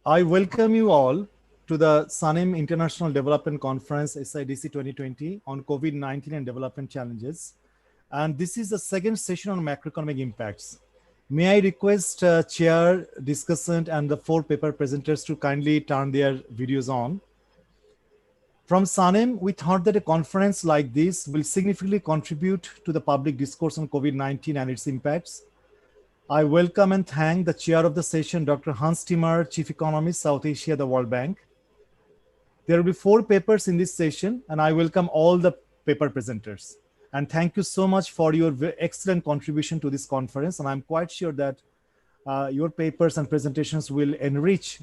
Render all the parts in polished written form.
I welcome you all to the SANEM International Development Conference SIDC 2020 on COVID-19 and development challenges. And this is the second session on macroeconomic impacts. May I request chair, discussant, and the four paper presenters to kindly turn their videos on. From SANEM, we thought that a conference like this will significantly contribute to the public discourse on COVID-19 and its impacts. I welcome and thank the chair of the session, Dr. Hans Timmer, Chief Economist, South Asia, the World Bank. There will be 4 papers in this session, and I welcome all the paper presenters. And thank you so much for your excellent contribution to this conference. And I'm quite sure that your papers and presentations will enrich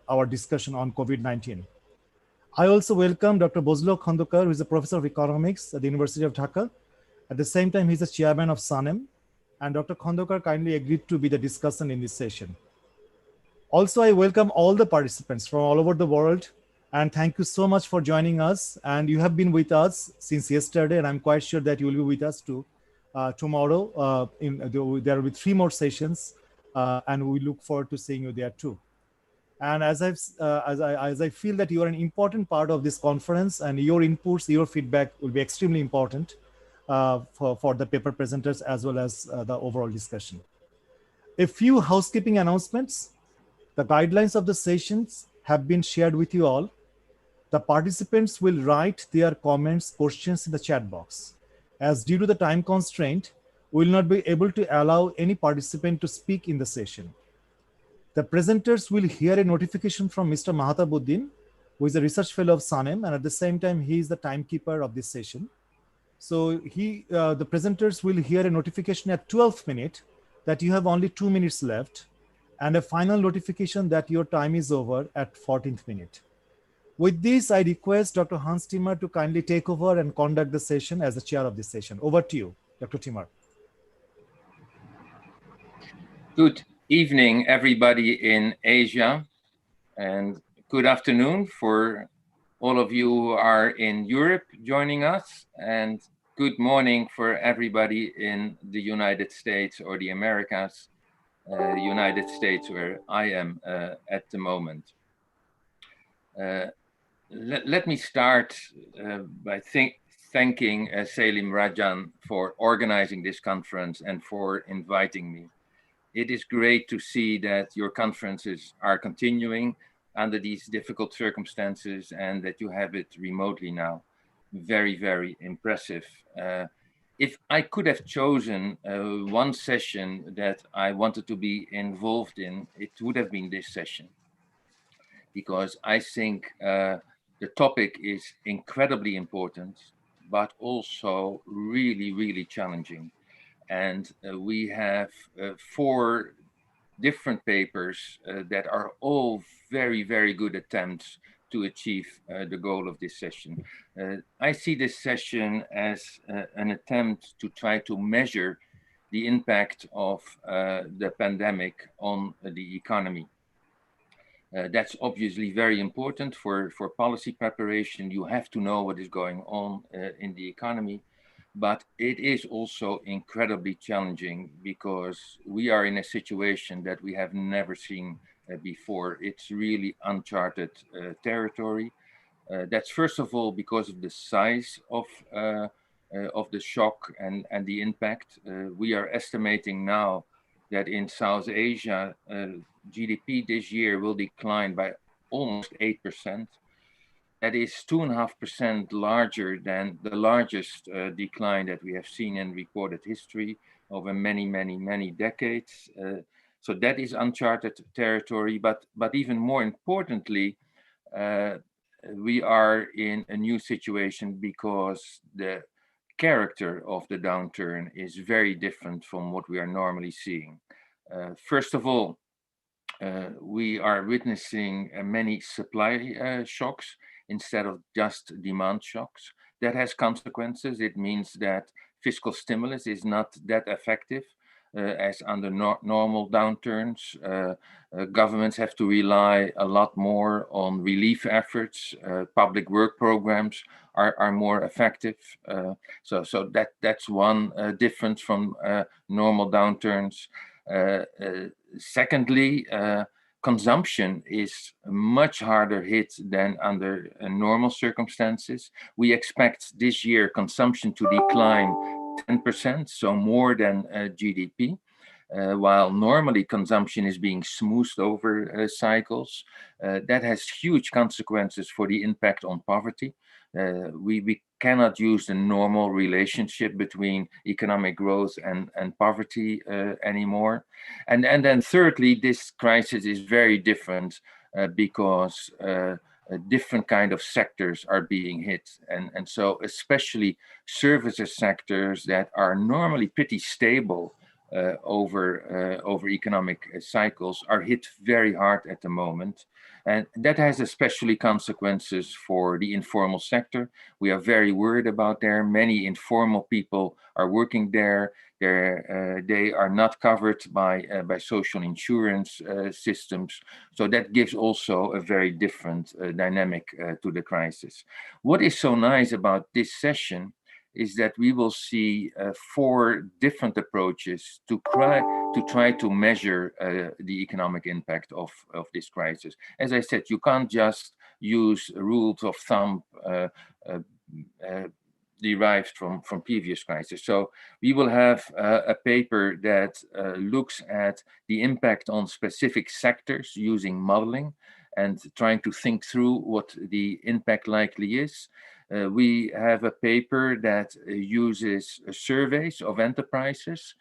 our discussion on COVID-19. I also welcome Dr. Bozlo Khandokar, who is a professor of economics at the University of Dhaka. At the same time, he's the chairman of SANEM. And Dr. Khandokar kindly agreed to be the discussant in this session. Also, I welcome all the participants from all over the world, and thank you so much for joining us. And you have been with us since yesterday, and I'm quite sure that you will be with us too tomorrow. There will be 3 more sessions, and we look forward to seeing you there too. And as I feel that you are an important part of this conference, and your inputs, your feedback will be extremely important. For the paper presenters as well as the overall discussion. A few housekeeping announcements. The guidelines of the sessions have been shared with you all. The participants will write their comments, questions in the chat box. As due to the time constraint, we will not be able to allow any participant to speak in the session. The presenters will hear a notification from Mr. Mahatabuddin, who is a research fellow of SANEM, and at the same time, he is the timekeeper of this session. So the presenters will hear a notification at 12th minute that you have only 2 minutes left, and a final notification that your time is over at 14th minute. With this, I request Dr. Hans Timmer to kindly take over and conduct the session as the chair of this session. Over to you, Dr. Timmer. Good evening, everybody in Asia, and good afternoon for all of you who are in Europe joining us, and good morning for everybody in the United States or the Americas, United States where I am at the moment. Let me start by thanking Selim Rajan for organizing this conference and for inviting me. It is great to see that your conferences are continuing under these difficult circumstances and that you have it remotely now. Very, very impressive. If I could have chosen one session that I wanted to be involved in, it would have been this session, because I think the topic is incredibly important, but also really, really challenging. And we have 4 different papers that are all very, very good attempts to achieve the goal of this session. I see this session as an attempt to try to measure the impact of the pandemic on the economy. That's obviously very important for policy preparation. You have to know what is going on in the economy. But it is also incredibly challenging because we are in a situation that we have never seen before. It's really uncharted territory. That's first of all because of the size of the shock and the impact. We are estimating now that in South Asia, GDP this year will decline by almost 8%. That is 2.5% larger than the largest decline that we have seen in recorded history over many, many, many decades. So that is uncharted territory. But even more importantly, we are in a new situation because the character of the downturn is very different from what we are normally seeing. First of all, we are witnessing many supply shocks instead of just demand shocks. That has consequences. It means that fiscal stimulus is not that effective as under normal downturns. Governments have to rely a lot more on relief efforts. Public work programs are more effective. So that's one difference from normal downturns. Secondly, consumption is much harder hit than under normal circumstances. We expect this year consumption to decline 10%, so more than GDP. While normally consumption is being smoothed over cycles, that has huge consequences for the impact on poverty. We cannot use the normal relationship between economic growth and poverty anymore. And then thirdly, this crisis is very different because different kind of sectors are being hit. And so especially services sectors that are normally pretty stable over economic cycles are hit very hard at the moment. And that has especially consequences for the informal sector. We are very worried about there. Many informal people are working there. They are not covered by social insurance systems. So that gives also a very different dynamic to the crisis. What is so nice about this session is that we will see 4 different approaches to try to measure the economic impact of this crisis. As I said, you can't just use rules of thumb derived from previous crises. So we will have a paper that looks at the impact on specific sectors using modeling and trying to think through what the impact likely is. We have a paper that uses surveys of enterprises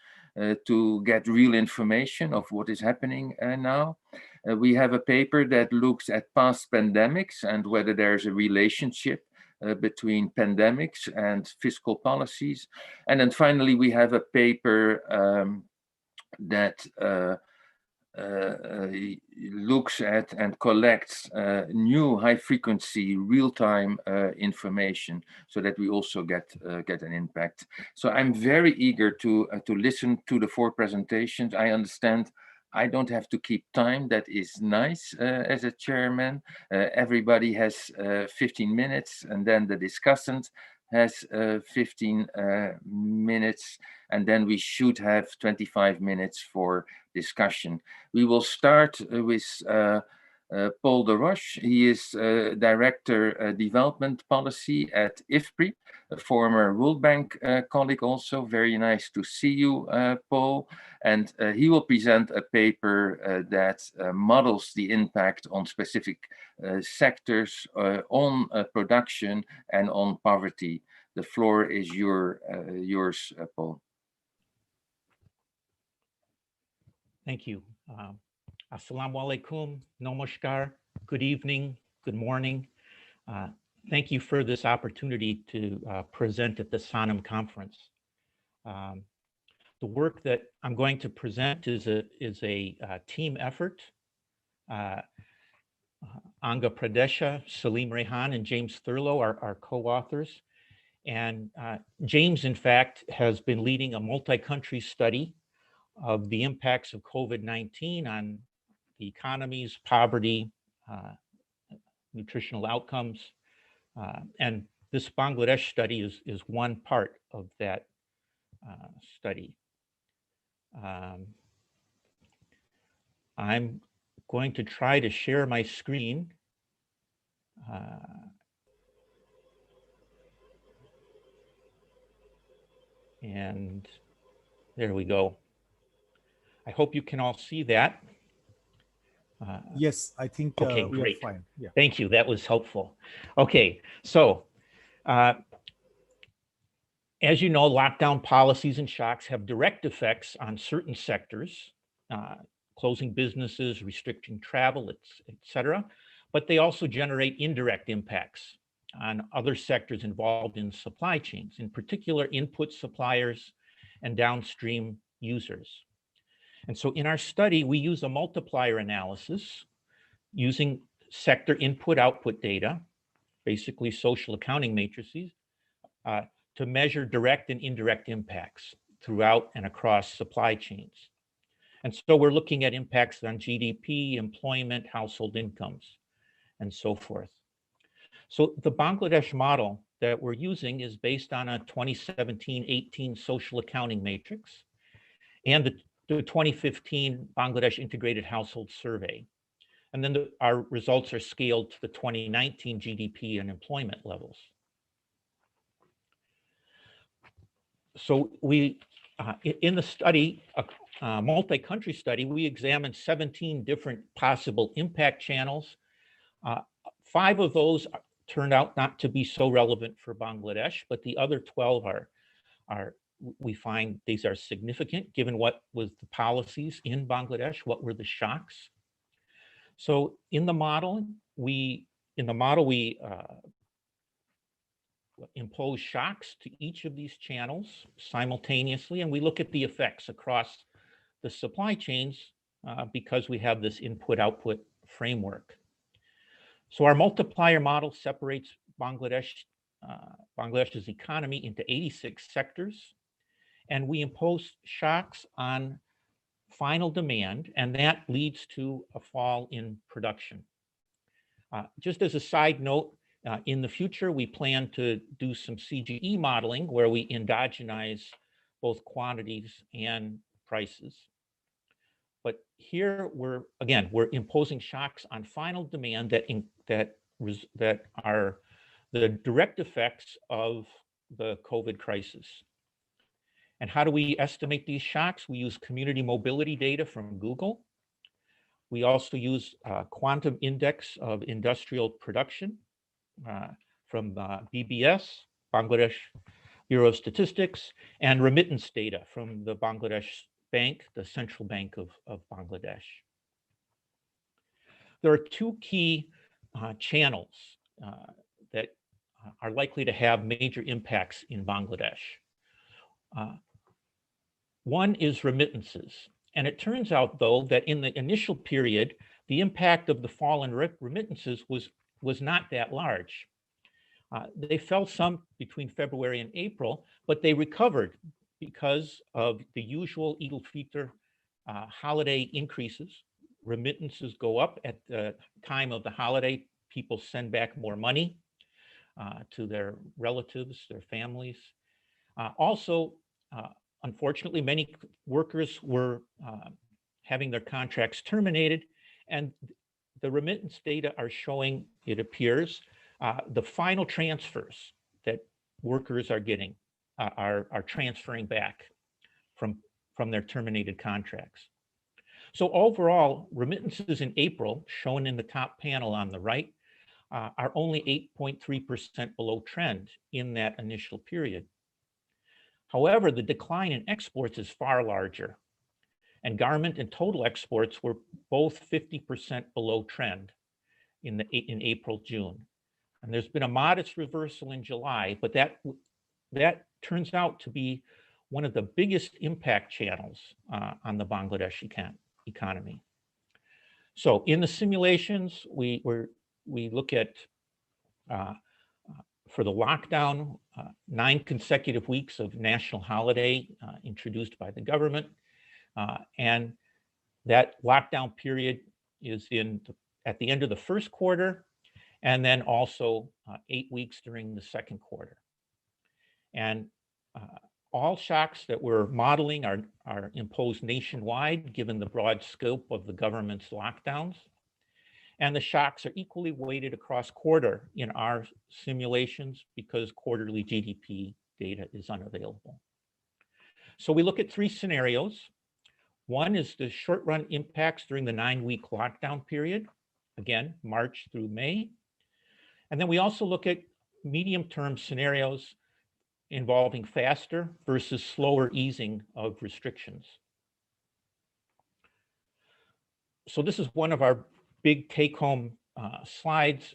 to get real information of what is happening now. We have a paper that looks at past pandemics and whether there's a relationship between pandemics and fiscal policies. And then finally, we have a paper that looks at and collects new high-frequency real-time information so that we also get an impact. So I'm very eager to listen to the 4 presentations. I understand I don't have to keep time. That is nice as a chairman. Everybody has 15 minutes, and then the discussant has 15 minutes, and then we should have 25 minutes for discussion. We will start with Paul de Roche. He is Director Development Policy at IFPRI, a former World Bank colleague also. Very nice to see you, Paul. And he will present a paper that models the impact on specific sectors, on production and on poverty. The floor is yours, Paul. Thank you. Assalamu alaikum, namaskar, good evening, good morning. Thank you for this opportunity to present at the SANEM conference. The work that I'm going to present is a team effort. Anga Pradesha, Salim Rehan, and James Thurlow are co-authors. And James, in fact, has been leading a multi-country study of the impacts of COVID-19 on the economies, poverty, nutritional outcomes. And this Bangladesh study is one part of that study. I'm going to try to share my screen. And there we go. I hope you can all see that. Yes, I think okay, we great. are fine. Yeah. Thank you. That was helpful. Okay, so as you know, lockdown policies and shocks have direct effects on certain sectors, closing businesses, restricting travel, et cetera, but they also generate indirect impacts on other sectors involved in supply chains, in particular input suppliers and downstream users. And so in our study, we use a multiplier analysis using sector input-output data, basically social accounting matrices, to measure direct and indirect impacts throughout and across supply chains. And so we're looking at impacts on GDP, employment, household incomes, and so forth. So the Bangladesh model that we're using is based on a 2017-18 social accounting matrix and the 2015 Bangladesh Integrated Household Survey. And then our results are scaled to the 2019 GDP and employment levels. So we, in the study, a multi-country study, we examined 17 different possible impact channels. 5 of those turned out not to be so relevant for Bangladesh, but the other 12 are we find these are significant given what was the policies in Bangladesh, what were the shocks. So in the model, we impose shocks to each of these channels simultaneously, and we look at the effects across the supply chains because we have this input-output framework. So our multiplier model separates Bangladesh's economy into 86 sectors, and we impose shocks on final demand, and that leads to a fall in production. Just as a side note, in the future, we plan to do some CGE modeling where we endogenize both quantities and prices. But here we're imposing shocks on final demand that are the direct effects of the COVID crisis. And how do we estimate these shocks? We use community mobility data from Google. We also use quantum index of industrial production from BBS, Bangladesh Bureau of Statistics, and remittance data from the Bangladesh Bank, the Central Bank of Bangladesh. There are 2 key channels that are likely to have major impacts in Bangladesh. One is remittances. And it turns out, though, that in the initial period, the impact of the fall in remittances was not that large. They fell some between February and April, but they recovered because of the usual Eid al-Fitr holiday increases. Remittances go up at the time of the holiday. People send back more money to their relatives, their families. Also, unfortunately, many workers were having their contracts terminated, and the remittance data are showing, it appears, the final transfers that workers are getting are transferring back from their terminated contracts. So overall, remittances in April, shown in the top panel on the right, are only 8.3% below trend in that initial period. However, the decline in exports is far larger, and garment and total exports were both 50% below trend in April, June. And there's been a modest reversal in July, but that turns out to be one of the biggest impact channels on the Bangladesh economy. So in the simulations, we look at for the lockdown, 9 consecutive weeks of national holiday introduced by the government. And that lockdown period is at the end of the first quarter, and then also 8 weeks during the second quarter. And all shocks that we're modeling are imposed nationwide, given the broad scope of the government's lockdowns. And the shocks are equally weighted across quarter in our simulations because quarterly GDP data is unavailable. So we look at 3 scenarios. One is the short-run impacts during the 9-week lockdown period, again, March through May. And then we also look at medium-term scenarios involving faster versus slower easing of restrictions. So this is one of our big take-home slides.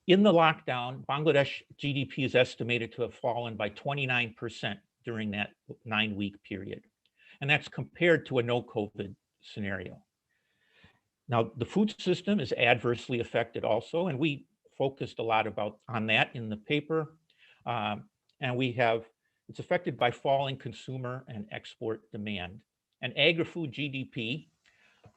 In the lockdown, Bangladesh GDP is estimated to have fallen by 29% during that 9-week period. And that's compared to a no-COVID scenario. Now, the food system is adversely affected also, and we focused a lot on that in the paper. And it's affected by falling consumer and export demand. And agri-food GDP,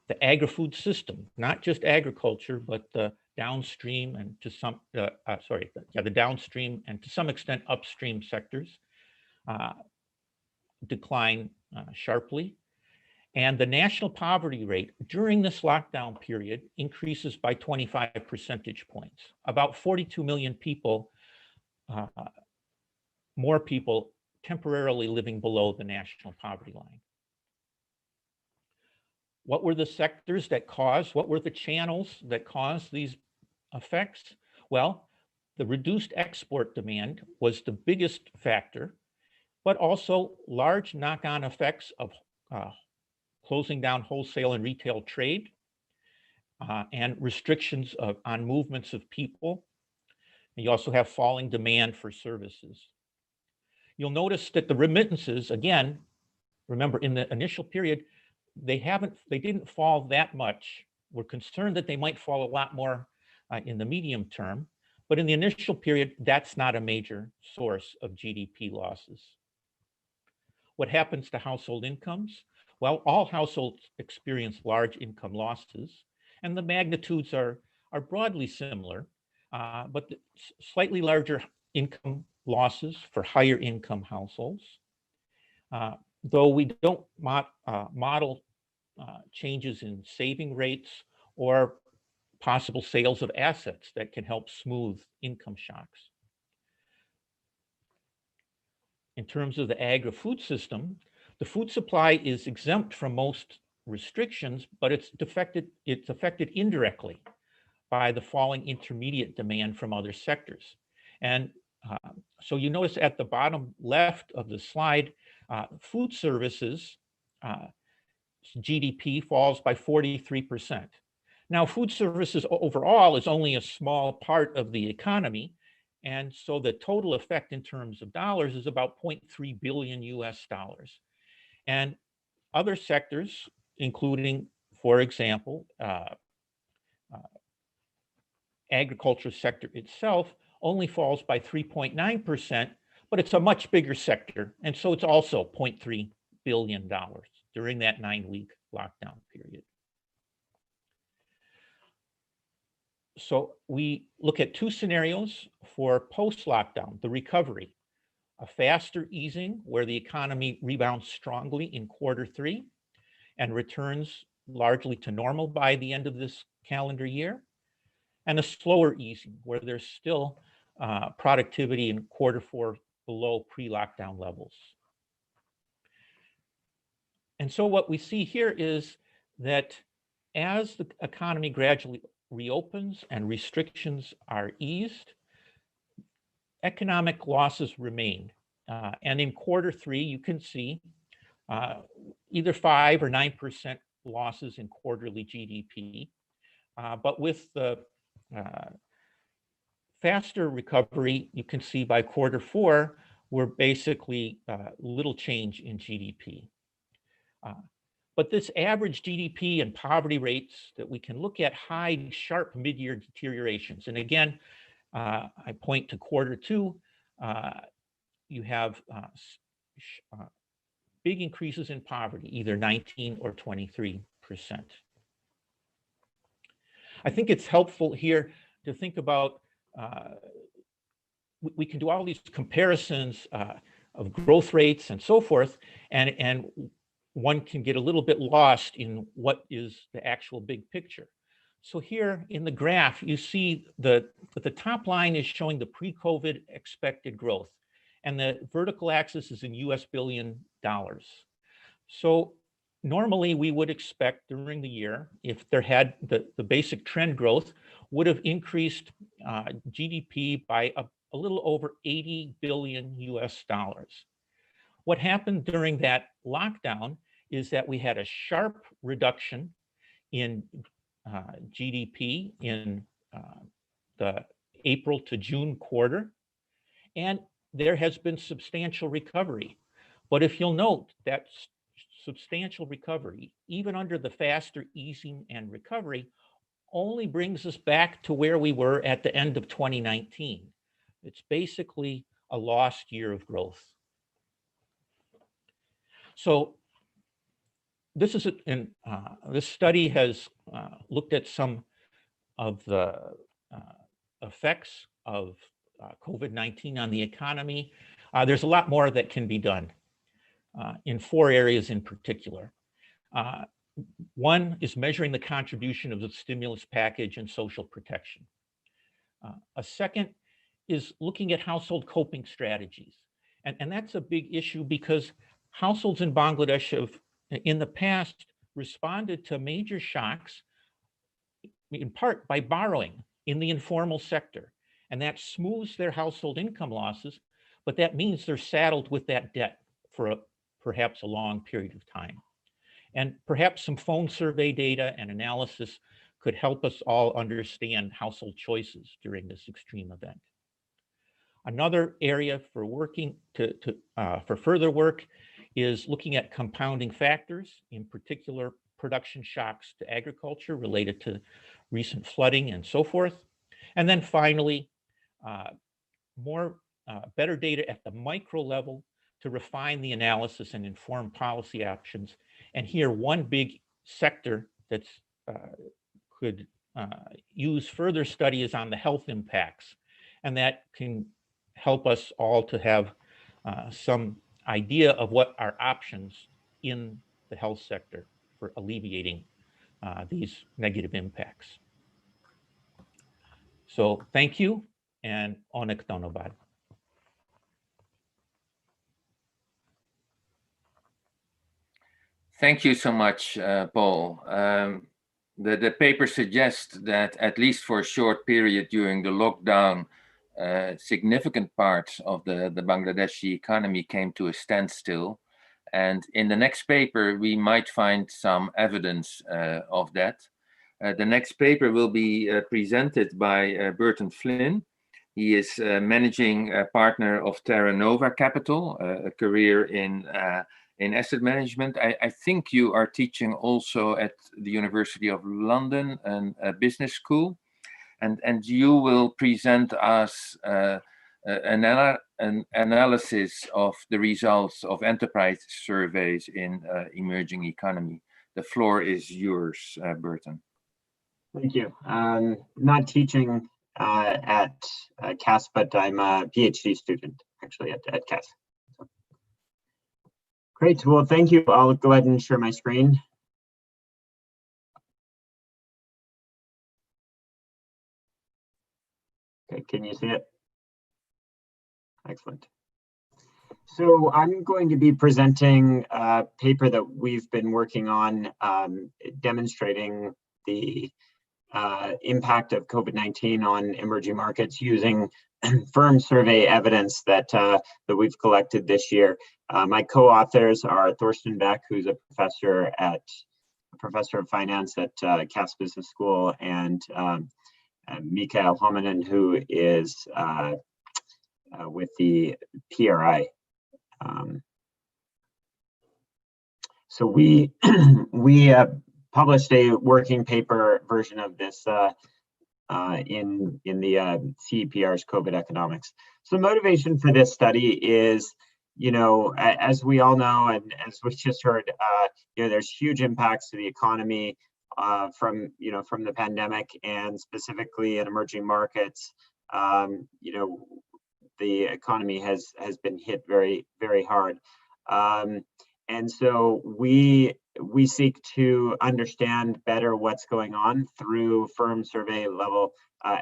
the agri-food system, not just agriculture, but the downstream and to some, the downstream and to some extent upstream sectors decline sharply. And the national poverty rate during this lockdown period increases by 25 percentage points. About 42 million people, more people temporarily living below the national poverty line. What were the sectors that caused, what were the channels that caused these effects? Well, the reduced export demand was the biggest factor, but also large knock-on effects of closing down wholesale and retail trade and restrictions on movements of people. And you also have falling demand for services. You'll notice that the remittances, again, remember in the initial period, they didn't fall that much. We're concerned that they might fall a lot more in the medium term, but in the initial period, that's not a major source of GDP losses. What happens to household incomes? Well, all households experience large income losses, and the magnitudes are broadly similar, but slightly larger income losses for higher income households. Though we don't model changes in saving rates or possible sales of assets that can help smooth income shocks. In terms of the agri-food system, the food supply is exempt from most restrictions, but it's affected indirectly by the falling intermediate demand from other sectors. And so you notice at the bottom left of the slide, food services GDP falls by 43%. Now, food services overall is only a small part of the economy, and so the total effect in terms of dollars is about 0.3 billion US dollars. And other sectors, including, for example, agriculture sector itself, only falls by 3.9%, but it's a much bigger sector, and so it's also $0.3 billion during that 9-week lockdown period. So we look at two scenarios for post-lockdown, the recovery, a faster easing where the economy rebounds strongly in Q3 and returns largely to normal by the end of this calendar year, and a slower easing where there's still productivity in Q4 below pre-lockdown levels. And so what we see here is that as the economy gradually reopens and restrictions are eased, economic losses remain. And in Q3, you can see either 5 or 9% losses in quarterly GDP. But with the faster recovery, you can see by Q4, we're basically little change in GDP. But this average GDP and poverty rates that we can look at hide sharp mid-year deteriorations. And again, I point to Q2, you have big increases in poverty, either 19 or 23%. I think it's helpful here to think about, we can do all these comparisons of growth rates and so forth, and one can get a little bit lost in what is the actual big picture. So here in the graph, you see the top line is showing the pre-COVID expected growth, and the vertical axis is in US billion dollars. So normally we would expect during the year, if there had the basic trend growth, would have increased GDP by a little over 80 billion US dollars. What happened during that lockdown is that we had a sharp reduction in GDP in the April to June quarter, and there has been substantial recovery. But if you'll note that substantial recovery, even under the faster easing and recovery, only brings us back to where we were at the end of 2019. It's basically a lost year of growth. So this is this study has looked at some of the effects of COVID-19 on the economy. There's a lot more that can be done in 4 areas in particular. One is measuring the contribution of the stimulus package and social protection. A second is looking at household coping strategies. And that's a big issue because households in Bangladesh have, in the past, responded to major shocks in part by borrowing in the informal sector. And that smooths their household income losses, but that means they're saddled with that debt for perhaps a long period of time. And perhaps some phone survey data and analysis could help us all understand household choices during this extreme event. Another area for working for further work is looking at compounding factors, in particular production shocks to agriculture related to recent flooding and so forth. And then finally, better data at the micro level to refine the analysis and inform policy options. And here, one big sector that could use further study is on the health impacts. And that can help us all to have some idea of what are options in the health sector for alleviating these negative impacts. So thank you, and onek donobad. Thank you so much, Paul. The paper suggests that at least for a short period during the lockdown, significant parts of the Bangladeshi economy came to a standstill. And in the next paper, we might find some evidence of that. The next paper will be presented by Burton Flynn. He is managing partner of Terra Nova Capital, a career in asset management. I think you are teaching also at the University of London and a business school. And you will present us an analysis of the results of enterprise surveys in emerging economy. The floor is yours, Burton. Thank you. Not teaching at CAS, but I'm a PhD student actually at CAS. Great, well, thank you. I'll go ahead and share my screen. Okay, can you see it? Excellent. So I'm going to be presenting a paper that we've been working on demonstrating the impact of COVID-19 on emerging markets using firm survey evidence that we've collected this year. My co-authors are Thorsten Beck, who's a professor of finance at CAS Business School, and Mikael Hominen, who is with the PRI. So we published a working paper version of this in the CEPR's COVID economics. So motivation for this study is, as we all know, and as we just heard, there's huge impacts to the economy from the pandemic, and specifically in emerging markets. The economy has been hit very, very hard. And so we seek to understand better what's going on through firm survey level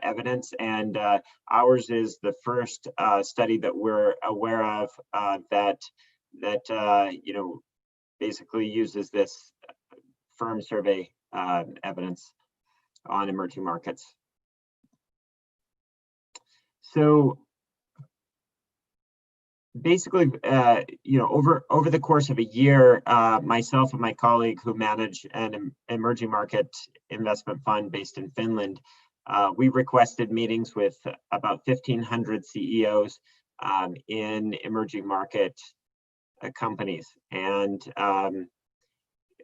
evidence. And ours is the first study that we're aware of that basically uses this firm survey evidence on emerging markets. So basically, over the course of a year, myself and my colleague who manage an emerging market investment fund based in Finland, we requested meetings with about 1,500 CEOs in emerging market companies. And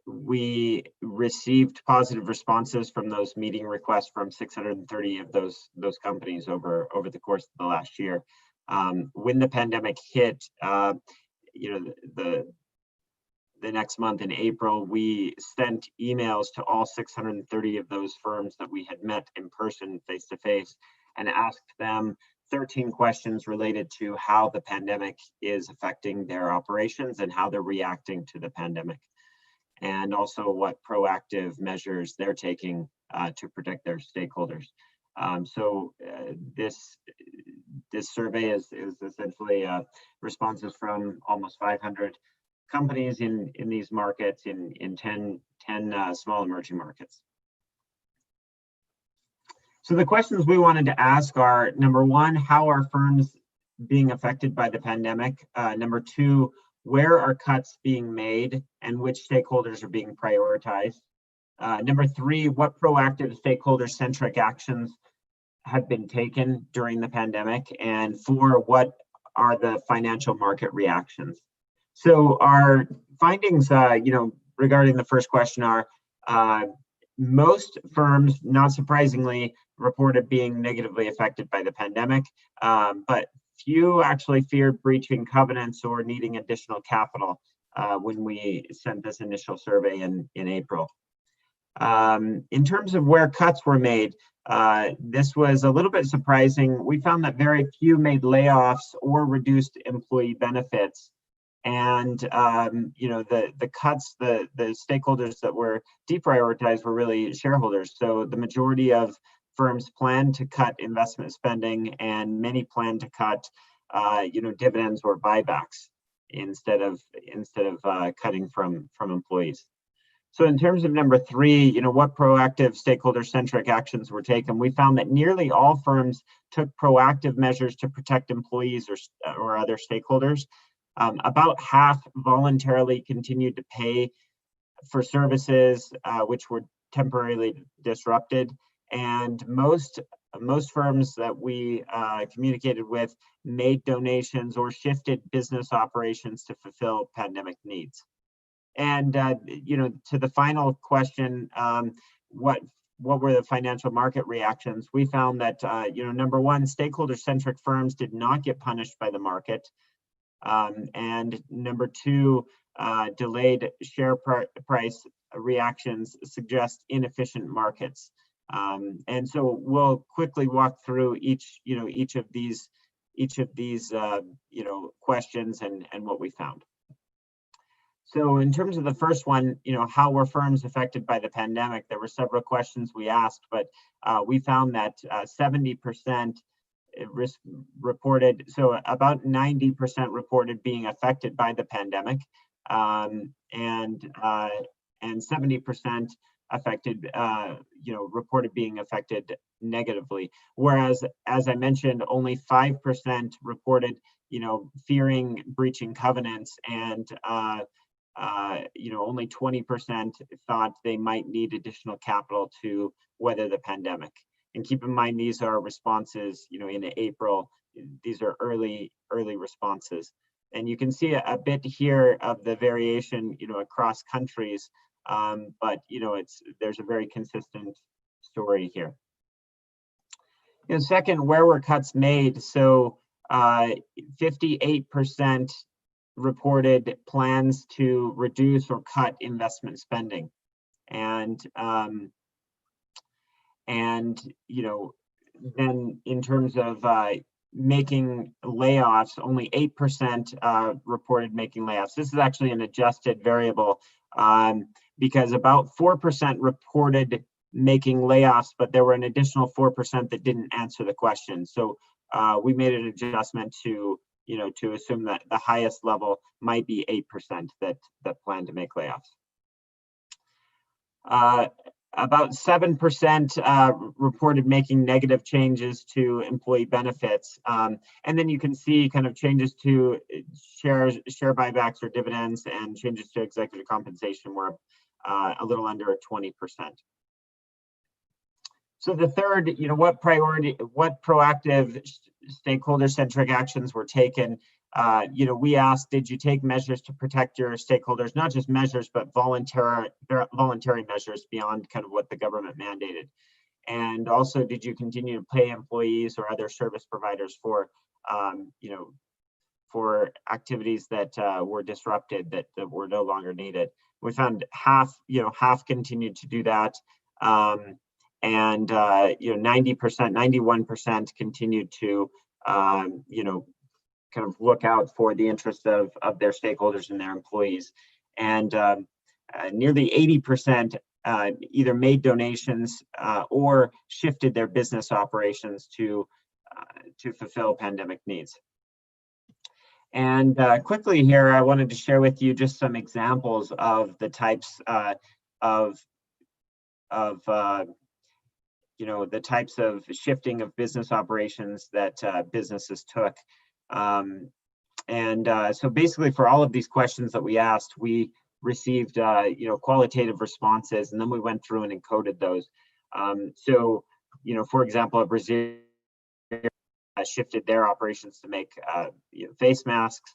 we received positive responses from those meeting requests from 630 of those companies over the course of the last year. When the pandemic hit, the next month in April, we sent emails to all 630 of those firms that we had met in person, face to face, and asked them 13 questions related to how the pandemic is affecting their operations and how they're reacting to the pandemic. and also what proactive measures they're taking to protect their stakeholders. This survey is essentially responses from almost 500 companies in these markets in 10 small emerging markets. So the questions we wanted to ask are, number one, how are firms being affected by the pandemic? Number two, where are cuts being made and which stakeholders are being prioritized? Number three, what proactive stakeholder-centric actions have been taken during the pandemic? And four, what are the financial market reactions? So our findings, regarding the first question are, most firms, not surprisingly, reported being negatively affected by the pandemic, but few actually feared breaching covenants or needing additional capital when we sent this initial survey in April. In terms of where cuts were made, this was a little bit surprising. We found that very few made layoffs or reduced employee benefits. And the cuts, the stakeholders that were deprioritized were really shareholders. So the majority of firms planned to cut investment spending, and many planned to cut dividends or buybacks instead of cutting from employees. So in terms of number three, what proactive stakeholder-centric actions were taken, we found that nearly all firms took proactive measures to protect employees or other stakeholders. About half voluntarily continued to pay for services which were temporarily disrupted, and most firms that we communicated with made donations or shifted business operations to fulfill pandemic needs. And to the final question, what were the financial market reactions? We found that number one, stakeholder-centric firms did not get punished by the market. And number two, delayed share price reactions suggest inefficient markets. And so we'll quickly walk through each of these questions and what we found. So in terms of the first one, how were firms affected by the pandemic? There were several questions we asked, but we found that 70% reported, so about 90% reported being affected by the pandemic, and 70% affected, reported being affected negatively. Whereas, as I mentioned, only 5% reported, fearing breaching covenants, and only 20% thought they might need additional capital to weather the pandemic. And keep in mind, these are responses, in April. These are early responses. And you can see a bit here of the variation, across countries. But there's a very consistent story here. Second, where were cuts made? So 58% reported plans to reduce or cut investment spending, and then in terms of making layoffs, only 8% reported making layoffs. This is actually an adjusted variable, because about 4% reported making layoffs, but there were an additional 4% that didn't answer the question. So we made an adjustment to assume that the highest level might be 8% that plan to make layoffs. About 7% reported making negative changes to employee benefits. And then you can see kind of changes to share buybacks or dividends, and changes to executive compensation were a little under 20%. So the third, what proactive stakeholder-centric actions were taken? We asked, did you take measures to protect your stakeholders? Not just measures, but voluntary measures beyond kind of what the government mandated. And also, did you continue to pay employees or other service providers for, for activities that were disrupted, that were no longer needed? We found half continued to do that. And 90%, 91% continued to, kind of look out for the interest of their stakeholders and their employees. And nearly 80% either made donations or shifted their business operations to fulfill pandemic needs. And quickly here, I wanted to share with you just some examples of the types the types of shifting of business operations that businesses took. So basically, for all of these questions that we asked, we received qualitative responses, and then we went through and encoded those. For example, Brazil shifted their operations to make face masks.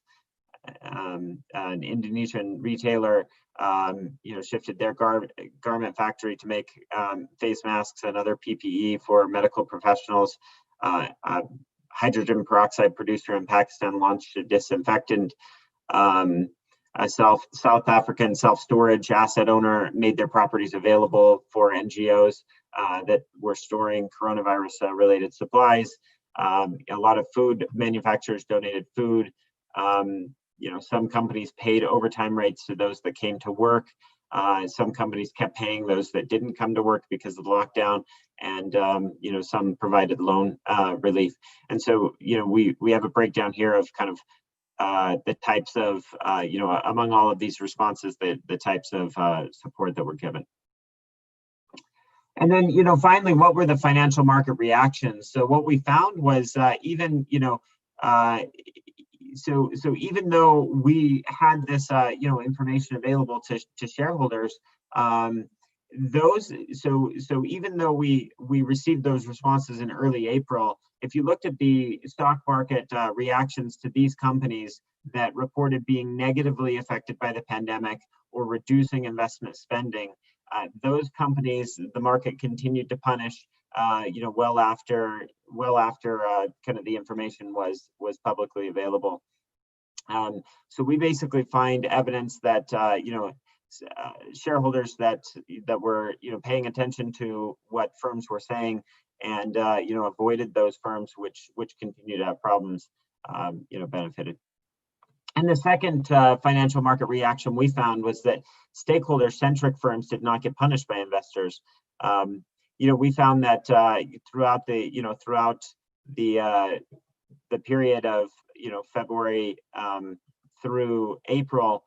An Indonesian retailer shifted their garment factory to make face masks and other PPE for medical professionals. Hydrogen peroxide producer in Pakistan launched a disinfectant. A South African self-storage asset owner made their properties available for NGOs that were storing coronavirus-related supplies. A lot of food manufacturers donated food. Some companies paid overtime rates to those that came to work. Some companies kept paying those that didn't come to work because of the lockdown, and some provided loan relief. And so we have a breakdown here of kind of the types of among all of these responses, the types of support that were given. And then finally, what were the financial market reactions? So what we found was even even though we had this information available to shareholders, even though we received those responses in early April, if you looked at the stock market reactions to these companies that reported being negatively affected by the pandemic or reducing investment spending, those companies the market continued to punish well after kind of the information was publicly available. So we basically find evidence that shareholders that were paying attention to what firms were saying and avoided those firms which continue to have problems benefited. And the second financial market reaction we found was that stakeholder-centric firms did not get punished by investors. We found that throughout the period of February through April,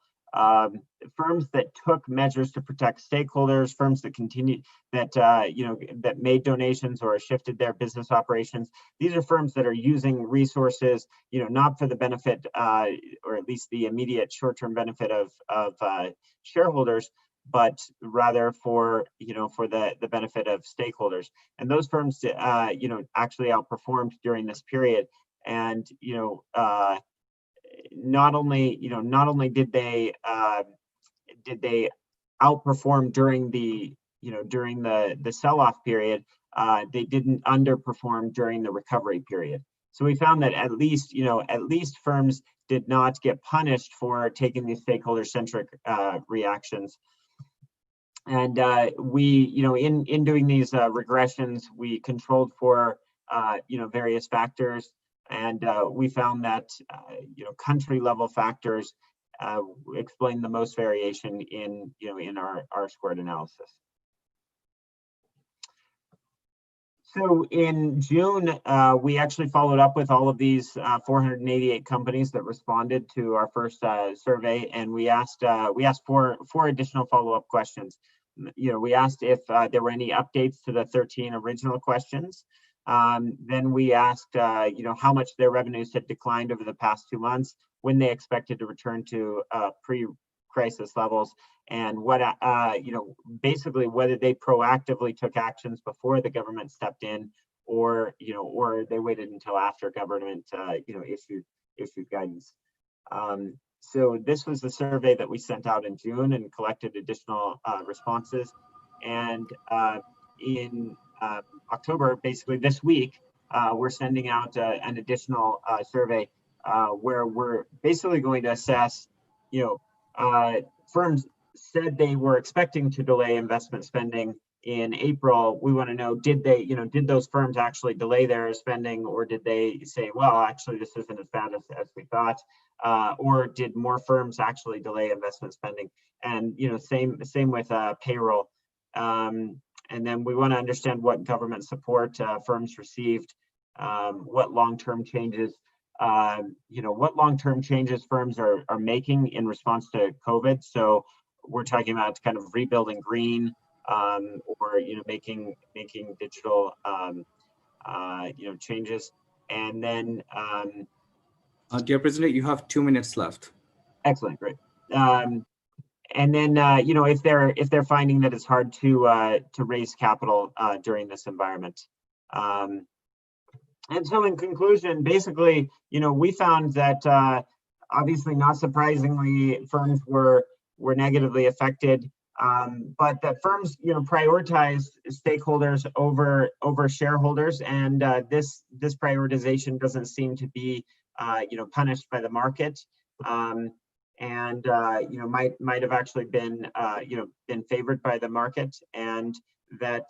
firms that took measures to protect stakeholders, firms that continued that made donations or shifted their business operations. These are firms that are using resources, not for the benefit or at least the immediate short-term benefit of shareholders, but rather for the benefit of stakeholders. And those firms actually outperformed during this period. And not only did they outperform during the sell-off period, they didn't underperform during the recovery period. So we found that at least firms did not get punished for taking these stakeholder-centric reactions. And in doing these regressions, we controlled for various factors. And we found that country-level factors explain the most variation in our R-squared analysis. So in June, we actually followed up with all of these 488 companies that responded to our first survey, and we asked four additional follow-up questions. We asked if there were any updates to the 13 original questions. Then we asked, how much their revenues had declined over the past 2 months, when they expected to return to pre-crisis levels, and what, basically whether they proactively took actions before the government stepped in, or they waited until after government, issued guidance. So this was the survey that we sent out in June and collected additional responses, and in October, basically this week, we're sending out an additional survey where we're basically going to assess, firms said they were expecting to delay investment spending in April, we want to know, did those firms actually delay their spending, or did they say, well, actually this isn't as bad as we thought, or did more firms actually delay investment spending? And same with payroll. And then we want to understand what government support firms received, what long-term changes firms are making in response to COVID. So we're talking about kind of rebuilding green, or making digital changes. And then Dear President, you have 2 minutes left. Excellent, great. And then if they're finding that it's hard to raise capital during this environment. And so in conclusion, basically, we found that obviously, not surprisingly, firms were negatively affected, but that firms prioritize stakeholders over shareholders, and this prioritization doesn't seem to be punished by the market, and might have actually been favored by the market, and that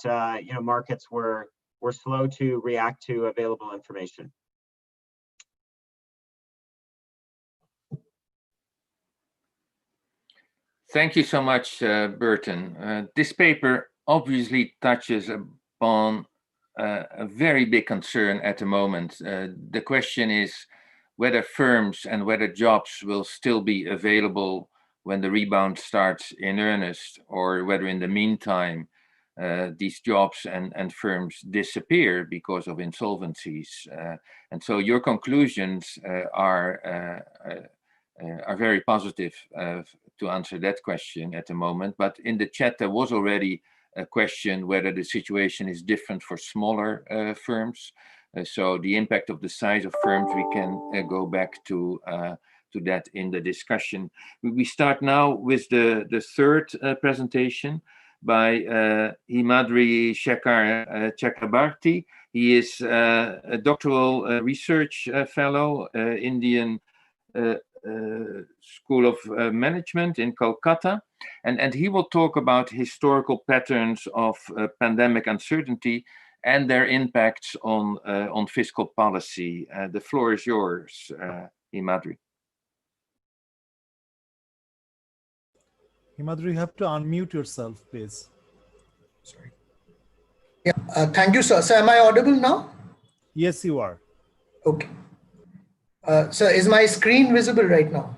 markets were slow to react to available information. Thank you so much, Burton. This paper obviously touches upon a very big concern at the moment. The question is whether firms and whether jobs will still be available when the rebound starts in earnest, or whether in the meantime these jobs and firms disappear because of insolvencies. And so your conclusions are very positive to answer that question at the moment. But in the chat, there was already a question whether the situation is different for smaller firms. So the impact of the size of firms, we can go back to that in the discussion. We start now with the third presentation by Himadri Shekhar Chakrabarti. He is a doctoral research fellow, Indian School of Management in Kolkata, and he will talk about historical patterns of pandemic uncertainty and their impacts on fiscal policy. The floor is yours, Himadri. Himadri, you have to unmute yourself, please. Sorry. Yeah, thank you, sir. So am I audible now? Yes, you are. Okay. So is my screen visible right now?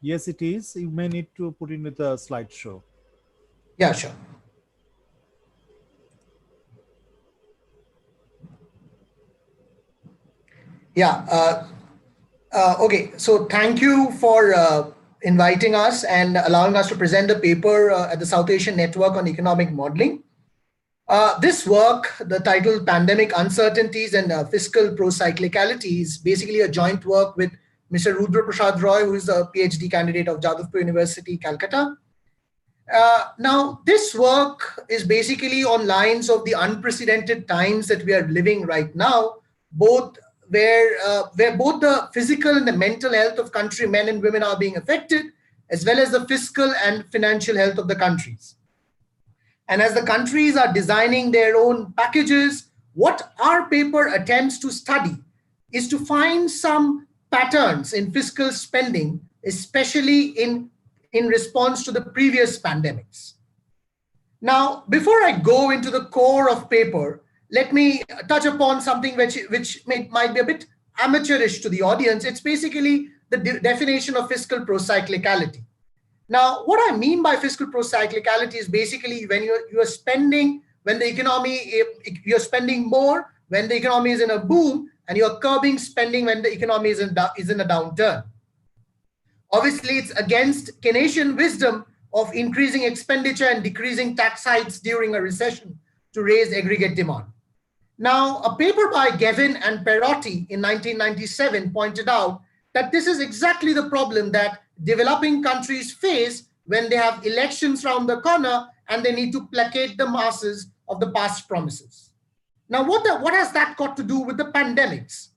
Yes, it is. You may need to put in with a slideshow. Yeah, sure. Yeah. Okay. So thank you for inviting us and allowing us to present the paper at the South Asian Network on Economic Modeling. This work, the title Pandemic Uncertainties and Fiscal Pro Cyclicality, is basically a joint work with Mr. Rudra Prasad Roy, who is a PhD candidate of Jadavpur University, Calcutta. Now, this work is basically on lines of the unprecedented times that we are living right now, both where both the physical and the mental health of countrymen and women are being affected, as well as the fiscal and financial health of the countries. And as the countries are designing their own packages, what our paper attempts to study is to find some patterns in fiscal spending, especially in response to the previous pandemics. Now, before I go into the core of paper, let me touch upon something which might be a bit amateurish to the audience. It's basically the definition of fiscal procyclicality. Now, what I mean by fiscal procyclicality is basically when you're spending, when the economy, you're spending more when the economy is in a boom, and you're curbing spending when the economy is in a downturn. Obviously, it's against Keynesian wisdom of increasing expenditure and decreasing tax hikes during a recession to raise aggregate demand. Now, a paper by Gavin and Perotti in 1997 pointed out that this is exactly the problem that developing countries face when they have elections around the corner and they need to placate the masses of the past promises. Now, what has that got to do with the pandemics?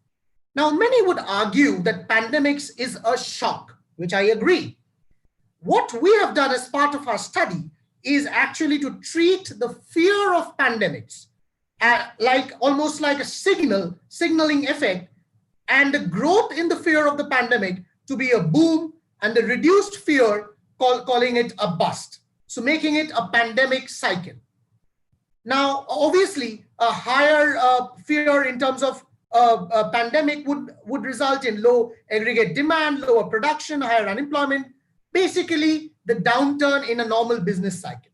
Now, many would argue that pandemics is a shock, which I agree. What we have done as part of our study is actually to treat the fear of pandemics like almost like a signaling effect, and the growth in the fear of the pandemic to be a boom, and the reduced fear calling it a bust. So making it a pandemic cycle. Now, obviously, a higher fear in terms of a pandemic would result in low aggregate demand, lower production, higher unemployment, basically the downturn in a normal business cycle.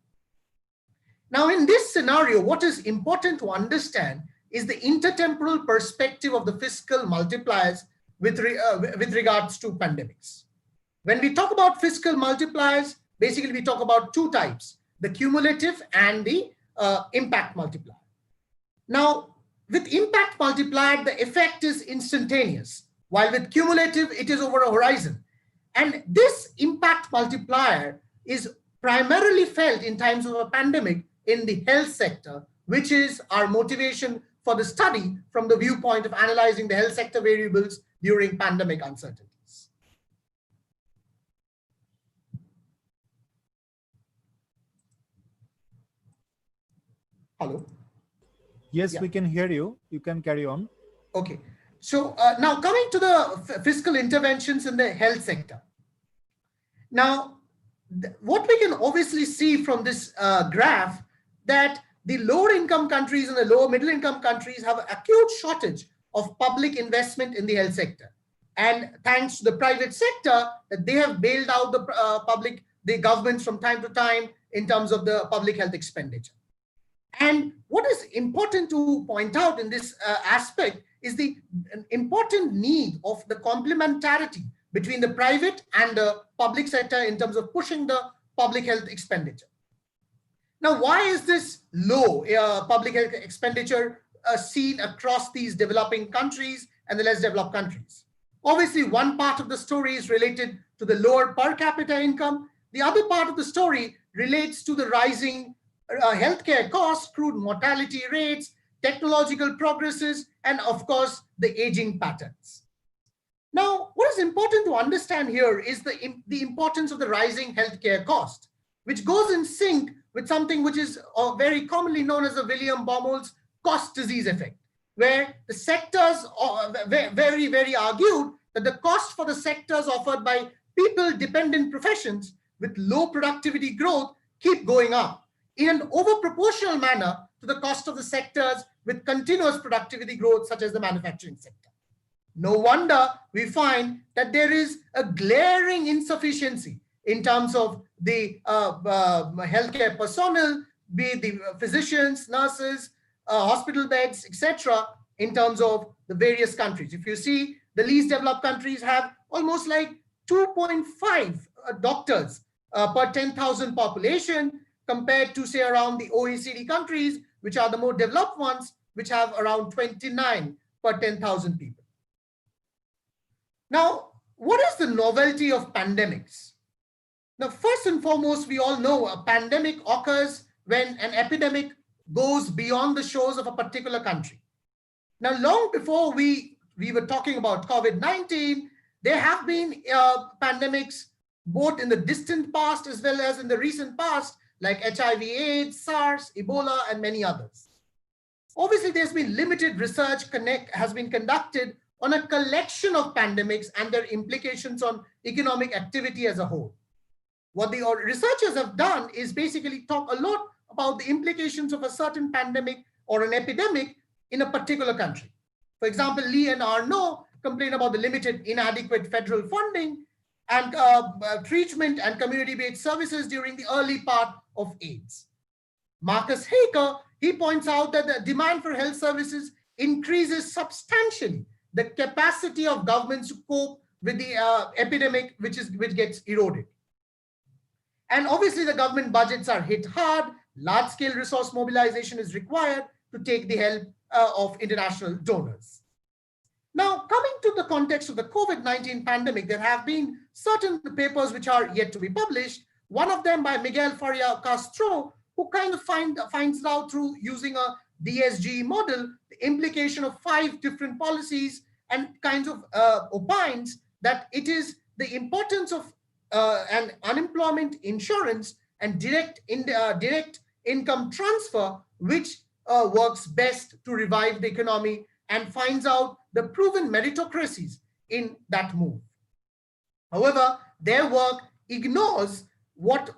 Now, in this scenario, what is important to understand is the intertemporal perspective of the fiscal multipliers with regards to pandemics. When we talk about fiscal multipliers, basically we talk about two types, the cumulative and the impact multiplier. Now, with impact multiplier, the effect is instantaneous, while with cumulative, it is over a horizon. And this impact multiplier is primarily felt in times of a pandemic in the health sector, which is our motivation for the study from the viewpoint of analyzing the health sector variables during pandemic uncertainties. Hello? Yes, Yeah. we can hear you. You can carry on. Okay. So now coming to the fiscal interventions in the health sector. Now, what we can obviously see from this graph that the lower income countries and the lower middle income countries have an acute shortage of public investment in the health sector. And thanks to the private sector, that they have bailed out the governments from time to time in terms of the public health expenditure. And what is important to point out in this aspect is the important need of the complementarity between the private and the public sector in terms of pushing the public health expenditure. Now, why is this low public health expenditure seen across these developing countries and the less developed countries? Obviously, one part of the story is related to the lower per capita income. The other part of the story relates to the rising healthcare costs, crude mortality rates, technological progresses, and of course, the aging patterns. Now, what is important to understand here is the importance of the rising healthcare cost, which goes in sync with something which is very commonly known as the William Baumol's cost disease effect, where the sectors very argued that the cost for the sectors offered by people-dependent professions with low productivity growth keep going up in an overproportional manner to the cost of the sectors with continuous productivity growth, such as the manufacturing sector. No wonder we find that there is a glaring insufficiency in terms of the healthcare personnel, be it the physicians, nurses, hospital beds, etc., in terms of the various countries. If you see, the least developed countries have almost like 2.5 doctors per 10,000 population, compared to, say, around the OECD countries, which are the more developed ones, which have around 29 per 10,000 people. Now, what is the novelty of pandemics? Now, first and foremost, we all know a pandemic occurs when an epidemic goes beyond the shores of a particular country. Now, long before we were talking about COVID-19, there have been pandemics both in the distant past as well as in the recent past, like HIV/AIDS, SARS, Ebola, and many others. Obviously, there's been limited research has been conducted on a collection of pandemics and their implications on economic activity as a whole. What the researchers have done is basically talk a lot about the implications of a certain pandemic or an epidemic in a particular country. For example, Lee and Arnaud complain about the limited, inadequate federal funding and treatment and community-based services during the early part of AIDS. Marcus Haker, he points out that the demand for health services increases substantially the capacity of governments to cope with the epidemic, which gets eroded. And obviously the government budgets are hit hard, large-scale resource mobilization is required to take the help of international donors. Now, coming to the context of the COVID-19 pandemic, there have been certain papers which are yet to be published. One of them by Miguel Faria Castro, who kind of finds out through using a DSG model, the implication of 5 different policies, and kinds of opines that it is the importance of an unemployment insurance and direct income transfer, which works best to revive the economy, and finds out the proven meritocracies in that move. However, their work ignores what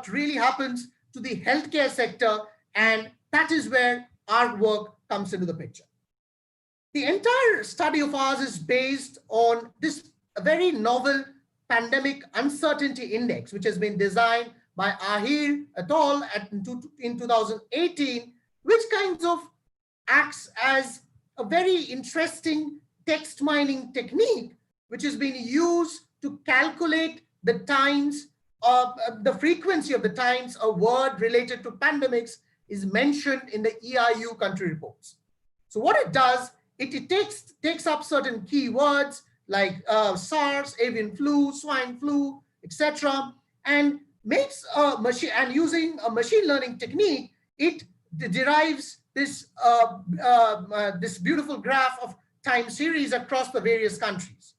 really happens to the healthcare sector, and that is where our work comes into the picture. The entire study of ours is based on this very novel pandemic uncertainty index, which has been designed by Ahir et al. In 2018, which kinds of acts as a very interesting text mining technique, which has been used to calculate the times of the frequency of the times a word related to pandemics is mentioned in the EIU country reports. So what it does, it takes up certain keywords like SARS, avian flu, swine flu, etc., and makes a machine, and using a machine learning technique, it derives this this beautiful graph of time series across the various countries.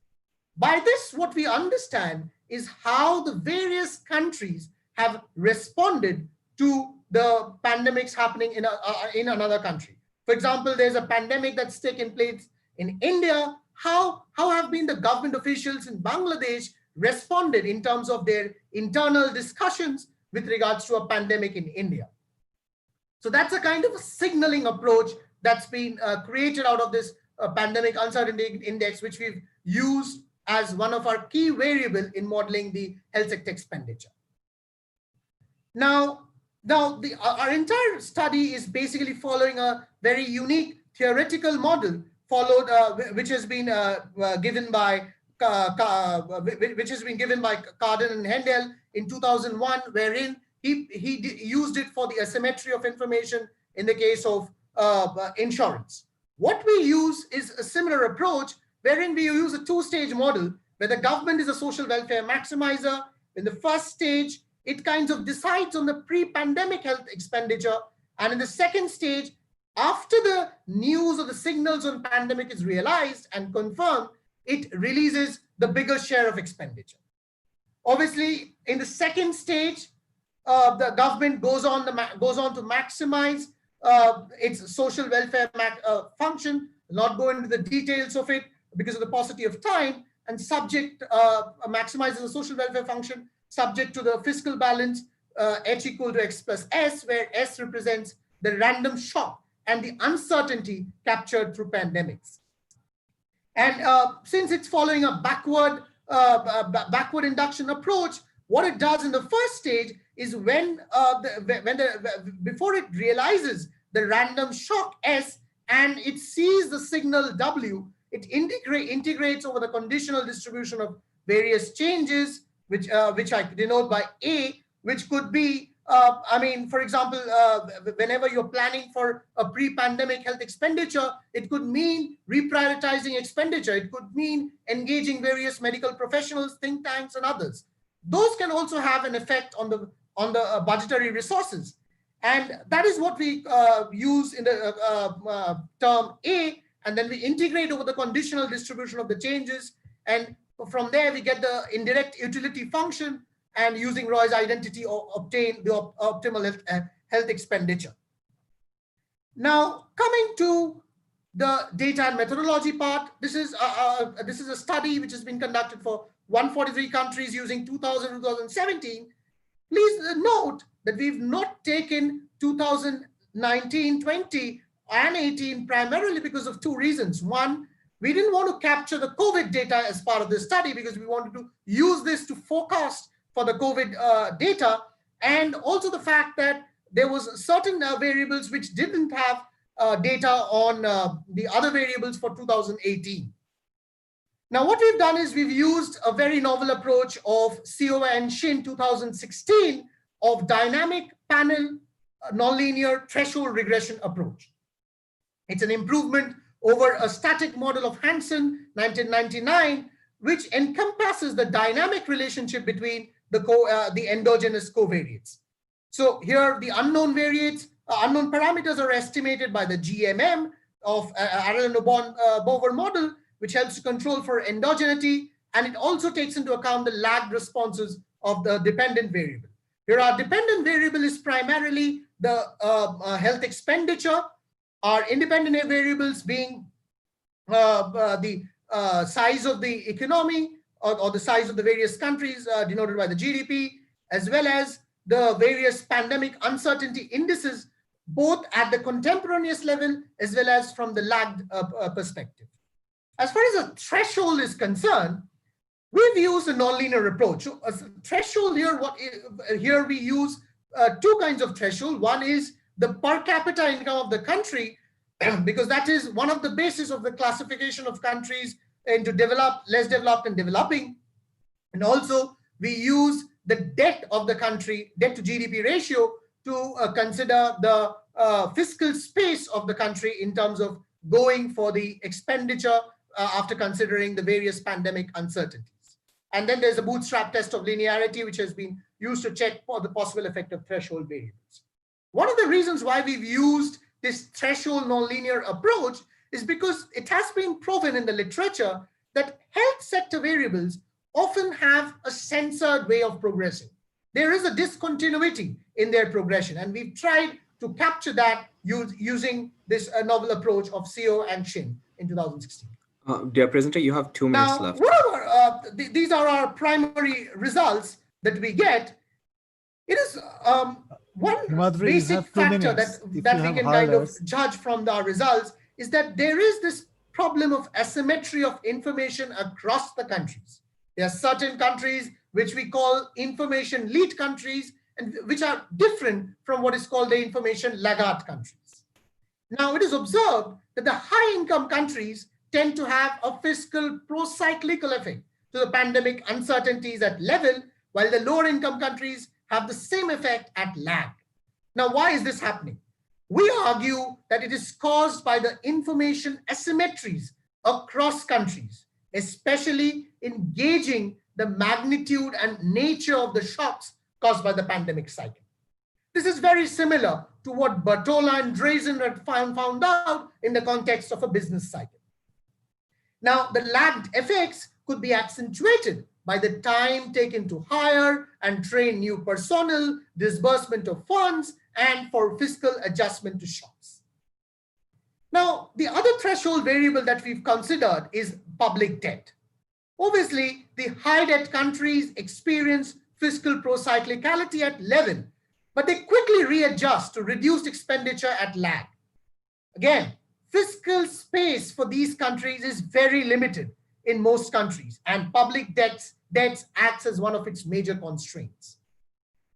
By this, what we understand is how the various countries have responded to the pandemics happening in another country. For example, there's a pandemic that's taken place in India. How have been the government officials in Bangladesh responded in terms of their internal discussions with regards to a pandemic in India? So that's a kind of a signaling approach that's been created out of this pandemic uncertainty index, which we've used as one of our key variable in modeling the health sector expenditure. Now our entire study is basically following a very unique theoretical model followed, which has been given by Carden and Hendel in 2001, wherein he used it for the asymmetry of information in the case of insurance. What we use is a similar approach, wherein we use a two-stage model where the government is a social welfare maximizer. In the first stage, it kind of decides on the pre-pandemic health expenditure. And in the second stage, after the news or the signals on pandemic is realized and confirmed, it releases the bigger share of expenditure. Obviously, in the second stage, the government goes on to maximize its social welfare function, not go into the details of it because of the paucity of time, and maximizes the social welfare function subject to the fiscal balance, H equal to X plus S, where S represents the random shock and the uncertainty captured through pandemics. And since it's following a backward induction approach, what it does in the first stage is before it realizes the random shock S and it sees the signal W, it integrates over the conditional distribution of various changes, which I denote by A, which could be, for example, whenever you're planning for a pre-pandemic health expenditure, it could mean reprioritizing expenditure. It could mean engaging various medical professionals, think tanks, and others. Those can also have an effect on the budgetary resources. And that is what we use in the term A, and then we integrate over the conditional distribution of the changes. And from there, we get the indirect utility function, and using Roy's identity obtain the optimal health expenditure. Now, coming to the data and methodology part, this is a study which has been conducted for 143 countries using 2000 to 2017. Please note that we've not taken 2019, 20, and 18 primarily because of two reasons. One, we didn't want to capture the COVID data as part of the study because we wanted to use this to forecast for the COVID data, and also the fact that there was certain variables which didn't have data on the other variables for 2018. Now, what we've done is we've used a very novel approach of Siowa and Shin 2016 of dynamic panel nonlinear threshold regression approach. It's an improvement over a static model of Hansen 1999, which encompasses the dynamic relationship between the endogenous covariates. So here the unknown parameters are estimated by the GMM of Arlen-Bover model, which helps to control for endogeneity, and it also takes into account the lagged responses of the dependent variable. Here our dependent variable is primarily the health expenditure, our independent variables being the size of the economy or the size of the various countries denoted by the GDP, as well as the various pandemic uncertainty indices, both at the contemporaneous level as well as from the lagged perspective. As far as a threshold is concerned, we've used a nonlinear approach. So a threshold here, here we use two kinds of threshold. One is the per capita income of the country, because that is one of the basis of the classification of countries into developed, less developed, and developing. And also we use the debt of the country, debt to GDP ratio, to consider the fiscal space of the country in terms of going for the expenditure after considering the various pandemic uncertainties. And then there's a bootstrap test of linearity, which has been used to check for the possible effect of threshold variables. One of the reasons why we've used this threshold nonlinear approach is because it has been proven in the literature that health sector variables often have a censored way of progressing. There is a discontinuity in their progression, and we've tried to capture that using this novel approach of Seo and Shin in 2016. Dear presenter, you have 2 minutes left. These are our primary results that we get. It is one basic factor that we can kind of judge from our results is that there is this problem of asymmetry of information across the countries. There are certain countries which we call information lead countries, and which are different from what is called the information laggard countries. Now, it is observed that the high income countries tend to have a fiscal pro-cyclical effect to the pandemic uncertainties at level, while the lower income countries have the same effect at lag. Now, why is this happening? We argue that it is caused by the information asymmetries across countries, especially in gauging the magnitude and nature of the shocks caused by the pandemic cycle. This is very similar to what Bertola and Drazen had found out in the context of a business cycle. Now, the lagged effects could be accentuated by the time taken to hire and train new personnel, disbursement of funds, and for fiscal adjustment to shocks. Now, the other threshold variable that we've considered is public debt. Obviously, the high debt countries experience fiscal pro-cyclicality at level, but they quickly readjust to reduced expenditure at lag. Again, fiscal space for these countries is very limited in most countries, and public debts acts as one of its major constraints.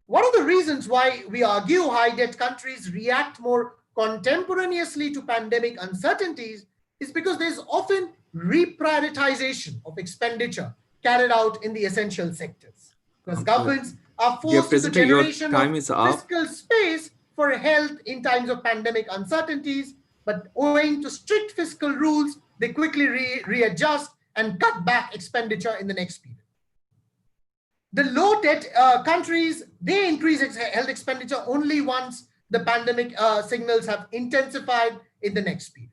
One of the reasons why we argue high debt countries react more contemporaneously to pandemic uncertainties is because there's often reprioritization of expenditure carried out in the essential sectors. Because governments are forced to the generation of fiscal space for health in times of pandemic uncertainties, but owing to strict fiscal rules, they quickly readjust and cut back expenditure in the next period. The low debt countries, they increase health expenditure only once the pandemic signals have intensified in the next period.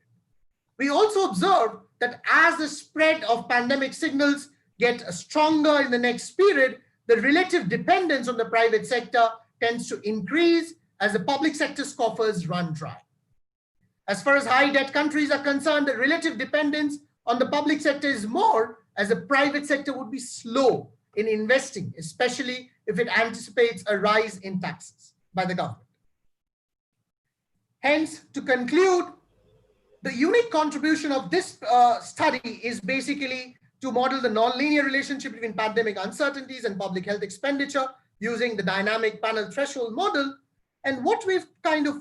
We also observe that as the spread of pandemic signals get stronger in the next period, the relative dependence on the private sector tends to increase as the public sector's coffers run dry. As far as high debt countries are concerned, the relative dependence on the public sector is more, as the private sector would be slow in investing, especially if it anticipates a rise in taxes by the government. Hence, to conclude, the unique contribution of this study is basically to model the nonlinear relationship between pandemic uncertainties and public health expenditure using the dynamic panel threshold model. And what we've kind of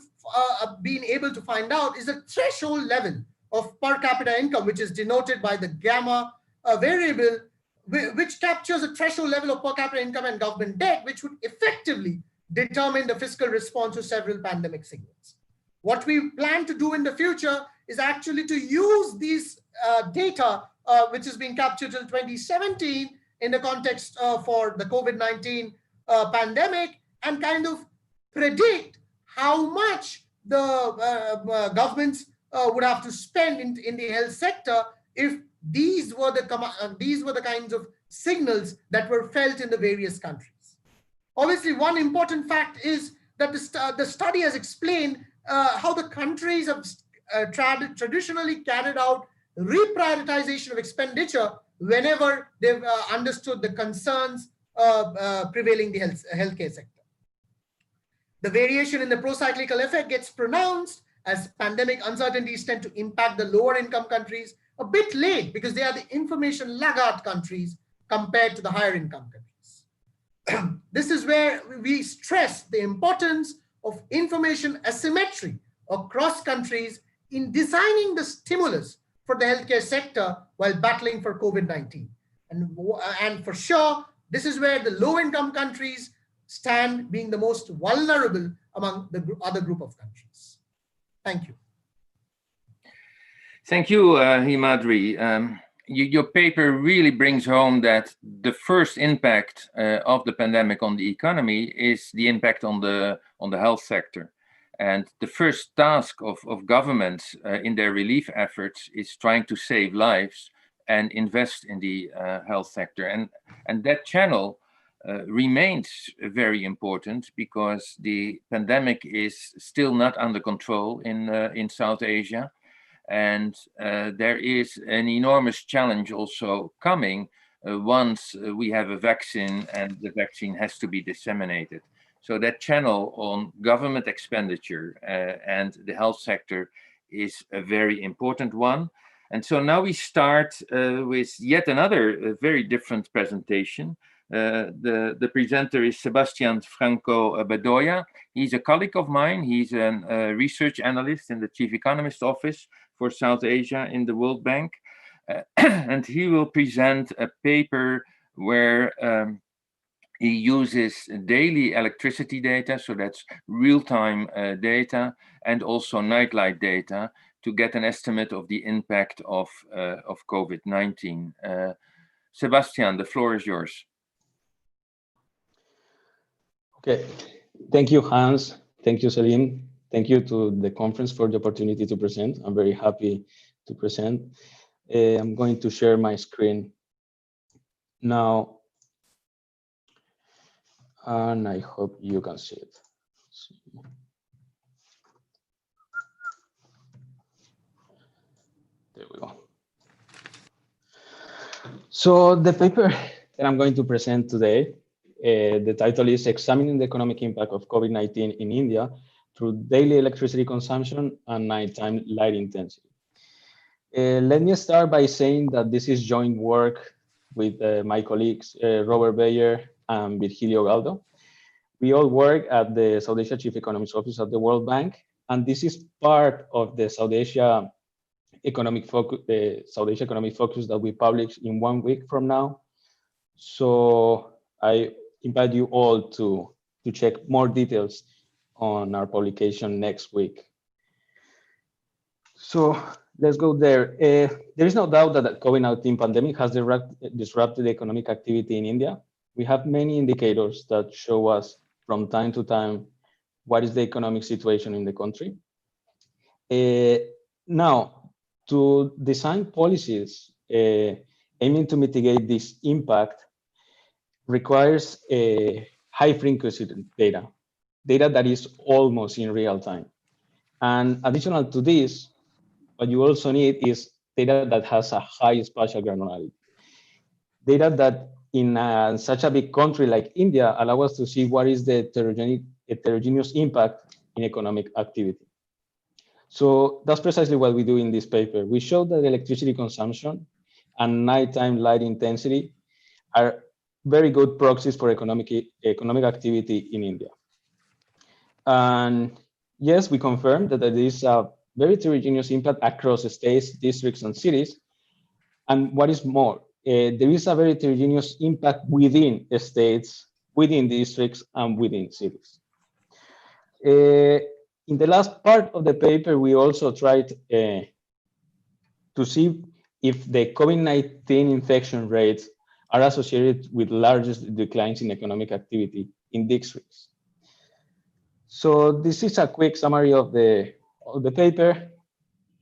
been able to find out is a threshold level of per capita income, which is denoted by the gamma variable, which captures a threshold level of per capita income and government debt, which would effectively determine the fiscal response to several pandemic signals. What we plan to do in the future is actually to use these data, which has been captured till 2017 in the context for the COVID-19 pandemic, and kind of predict how much the governments would have to spend in the health sector if these were the kinds of signals that were felt in the various countries. Obviously, one important fact is that the study has explained how the countries have traditionally carried out reprioritization of expenditure whenever they've understood the concerns prevailing the healthcare sector. The variation in the pro-cyclical effect gets pronounced as pandemic uncertainties tend to impact the lower income countries a bit late because they are the information laggard countries compared to the higher income countries. This is where we stress the importance of information asymmetry across countries in designing the stimulus for the healthcare sector while battling for COVID-19. And for sure, this is where the low-income countries stand being the most vulnerable among the other group of countries. Thank you. Thank you, Himadri. Your paper really brings home that the first impact of the pandemic on the economy is the impact on the health sector. And the first task of governments in their relief efforts is trying to save lives and invest in the health sector. And that channel remains very important because the pandemic is still not under control in South Asia. And there is an enormous challenge also coming once we have a vaccine and the vaccine has to be disseminated. So that channel on government expenditure and the health sector is a very important one. And so now we start with yet another very different presentation. The presenter is Sebastian Franco Bedoya. He's a colleague of mine. He's a research analyst in the Chief Economist Office for South Asia in the World Bank. And he will present a paper where he uses daily electricity data, so that's real-time data, and also nightlight data to get an estimate of the impact of COVID-19. Sebastian, the floor is yours. Okay, thank you, Hans. Thank you, Selim. Thank you to the conference for the opportunity to present. I'm very happy to present. I'm going to share my screen now, and I hope you can see it. There we go. So the paper that I'm going to present today, the title is Examining the Economic Impact of COVID-19 in India through Daily Electricity Consumption and Nighttime Light Intensity. Let me start by saying that this is joint work with my colleagues, Robert Bayer and Virgilio Galdo. We all work at the South Asia Chief Economist Office at the World Bank, and this is part of the South Asia economic focus, that we publish in 1 week from now. So I invite you all to check more details on our publication next week. So let's go there. There is no doubt that the COVID-19 pandemic has disrupted economic activity in India. We have many indicators that show us from time to time what is the economic situation in the country. Now, to design policies aiming to mitigate this impact requires high frequency data that is almost in real time. And additional to this, what you also need is data that has a high spatial granularity. Data that in such a big country like India allow us to see what is the heterogeneous impact in economic activity. So that's precisely what we do in this paper. We show that electricity consumption and nighttime light intensity are very good proxies for economic activity in India. And yes, we confirm that there is a very heterogeneous impact across states, districts, and cities. And what is more, there is a very heterogeneous impact within states, within districts, and within cities. In the last part of the paper, we also tried to see if the COVID-19 infection rates are associated with largest declines in economic activity in districts. So this is a quick summary of the paper.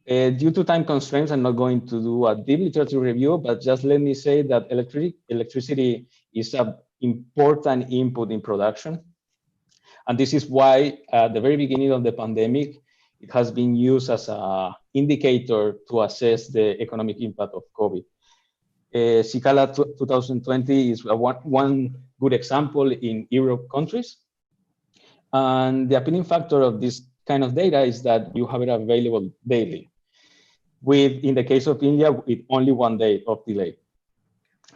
Due to time constraints, I'm not going to do a deep literature review, but just let me say that electricity is a important input in production. And this is why at the very beginning of the pandemic, it has been used as an indicator to assess the economic impact of COVID. Cicala 2020 is one good example in Europe countries. And the appealing factor of this kind of data is that you have it available daily, with, in the case of India, with only 1 day of delay.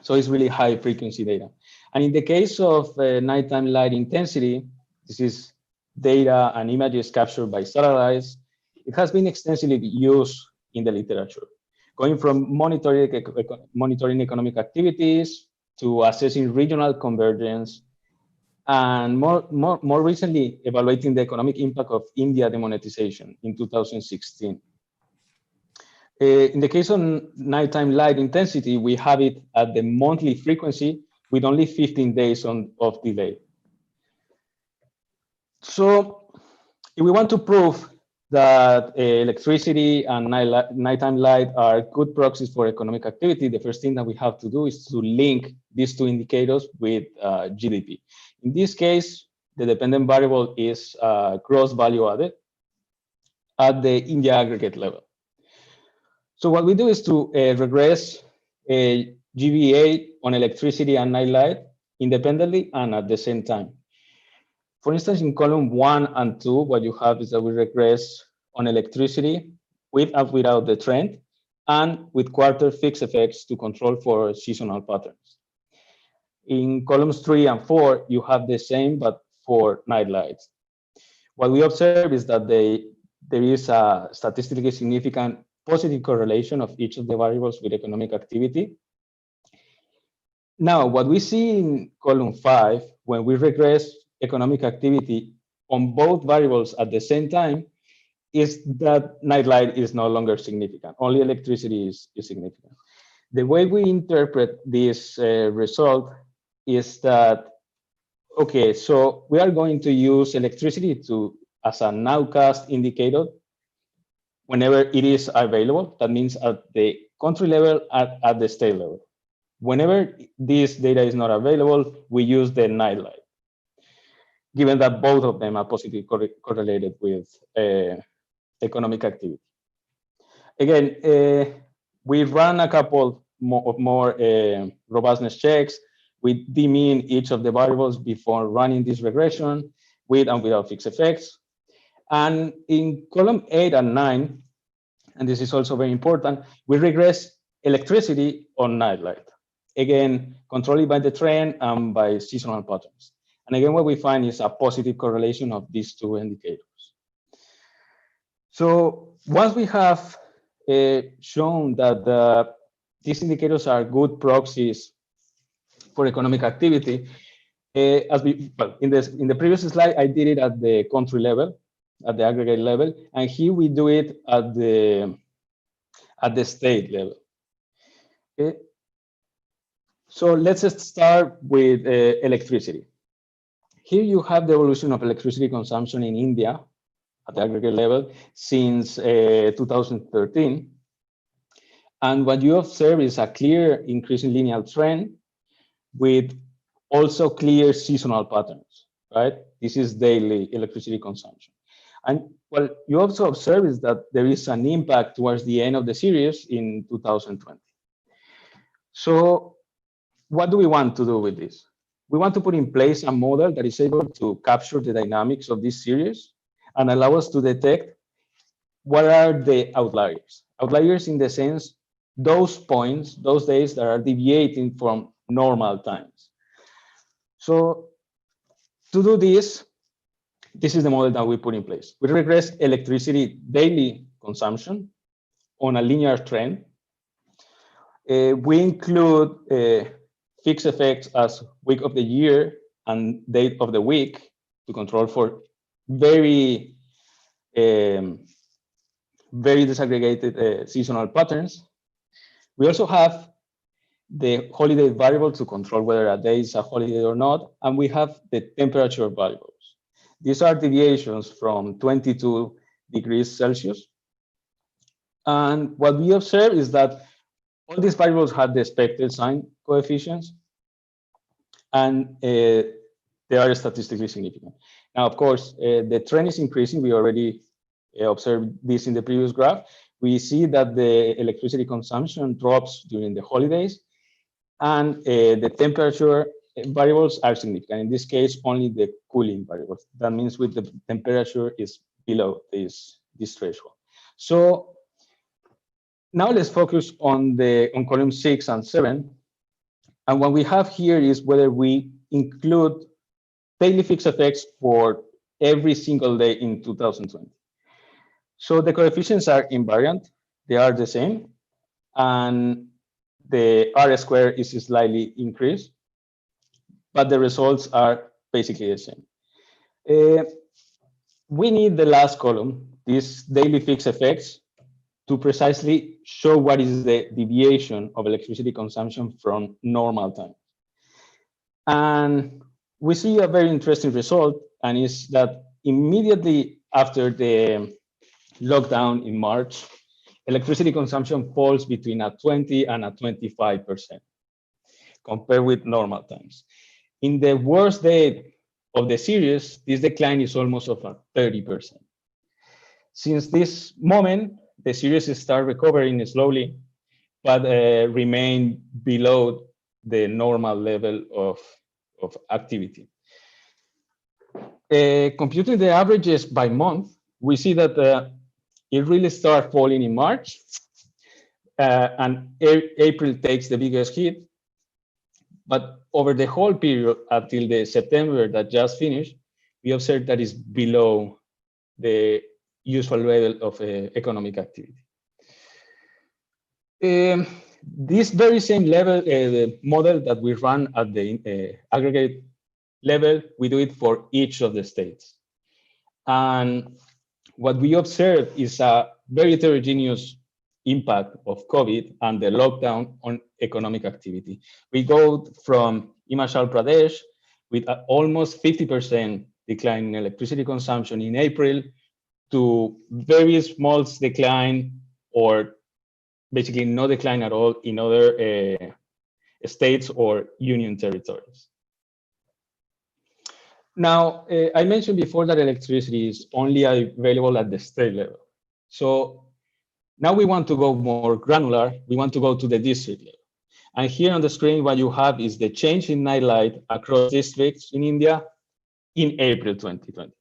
So it's really high frequency data. And in the case of nighttime light intensity, this is data and images captured by satellites. It has been extensively used in the literature, going from monitoring economic activities to assessing regional convergence, and more recently, evaluating the economic impact of India demonetization in 2016. In the case of nighttime light intensity, we have it at the monthly frequency with only 15 days of delay. So if we want to prove that electricity and nighttime light are good proxies for economic activity, the first thing that we have to do is to link these two indicators with GDP. In this case, the dependent variable is gross value added at the India aggregate level. So what we do is to regress GVA on electricity and night light independently and at the same time. For instance, in column 1 and 2, what you have is that we regress on electricity with and without the trend, and with quarter fixed effects to control for seasonal patterns. In columns 3 and 4, you have the same, but for night lights. What we observe is that there is a statistically significant positive correlation of each of the variables with economic activity. Now, what we see in column 5, when we regress economic activity on both variables at the same time, is that night light is no longer significant. Only electricity is significant. The way we interpret this result is that, okay, so we are going to use electricity as a nowcast indicator whenever it is available. That means at the country level, at the state level. Whenever this data is not available, we use the night light, given that both of them are positively correlated with economic activity. Again, we ran a couple more robustness checks. We demean each of the variables before running this regression with and without fixed effects. And in column 8 and 9, and this is also very important, we regress electricity on night light. Again, controlled by the trend and by seasonal patterns. And again, what we find is a positive correlation of these two indicators. So once we have shown that these indicators are good proxies for economic activity, in the previous slide, I did it at the country level, at the aggregate level, and here we do it at the state level. Okay. So let's just start with electricity. Here you have the evolution of electricity consumption in India at the aggregate level since 2013. And what you observe is a clear increase in linear trend with also clear seasonal patterns, right? This is daily electricity consumption. And what you also observe is that there is an impact towards the end of the series in 2020. So what do we want to do with this? We want to put in place a model that is able to capture the dynamics of this series and allow us to detect what are the outliers. Outliers in the sense, those points, those days that are deviating from normal times. So to do this, this is the model that we put in place. We regress electricity daily consumption on a linear trend. We include fixed effects as week of the year and date of the week to control for very disaggregated seasonal patterns. We also have the holiday variable to control whether a day is a holiday or not, and we have the temperature variables. These are deviations from 22 degrees Celsius. And what we observe is that all these variables have the expected sign coefficients, and they are statistically significant. Now, of course, the trend is increasing. We already observed this in the previous graph. We see that the electricity consumption drops during the holidays, and the temperature variables are significant. In this case, only the cooling variables. That means with the temperature is below this threshold. So now let's focus on column 6 and 7. And what we have here is whether we include daily fixed effects for every single day in 2020. So the coefficients are invariant. They are the same. And the R square is slightly increased, but the results are basically the same. We need the last column, these daily fixed effects, to precisely show what is the deviation of electricity consumption from normal time. And we see a very interesting result, and is that immediately after the lockdown in March, electricity consumption falls between a 20 and a 25% compared with normal times. In the worst day of the series, this decline is almost of a 30%. Since this moment, the series start recovering slowly, but remain below the normal level of activity. Computing the averages by month, we see that it really starts falling in March, and April takes the biggest hit. But over the whole period until the September that just finished, we observed that is below the usual level of economic activity. This very same level, the model that we run at the aggregate level, we do it for each of the states. And what we observe is a very heterogeneous impact of COVID and the lockdown on economic activity. We go from Himachal Pradesh with almost 50% decline in electricity consumption in April to very small decline or basically no decline at all in other states or union territories. Now, I mentioned before that electricity is only available at the state level. So now we want to go more granular. We want to go to the district level. And here on the screen, what you have is the change in nightlight across districts in India in April 2020.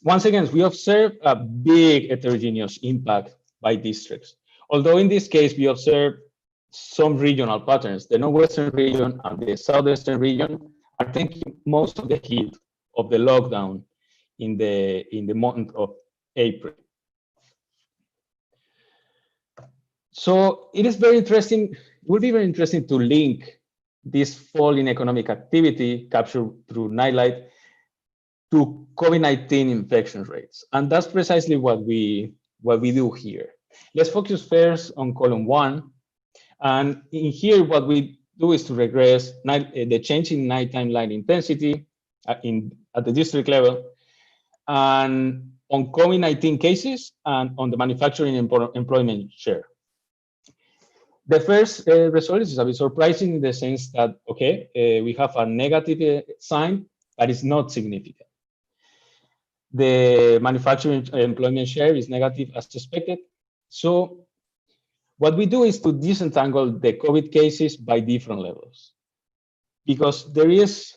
Once again, we observe a big heterogeneous impact by districts. Although in this case, we observe some regional patterns. The northwestern region and the southeastern region are taking most of the hit of the lockdown in the month of April. So it is very interesting. It will be very interesting to link this fall in economic activity captured through nightlight to COVID-19 infection rates, and that's precisely what we do here. Let's focus first on column 1. And in here, what we do is to regress the change in nighttime light intensity at the district level, and on COVID-19 cases, and on the manufacturing employment share. The first result is a bit surprising in the sense that, okay, we have a negative sign, but it's not significant. The manufacturing employment share is negative as expected. So what we do is to disentangle the COVID cases by different levels, because there is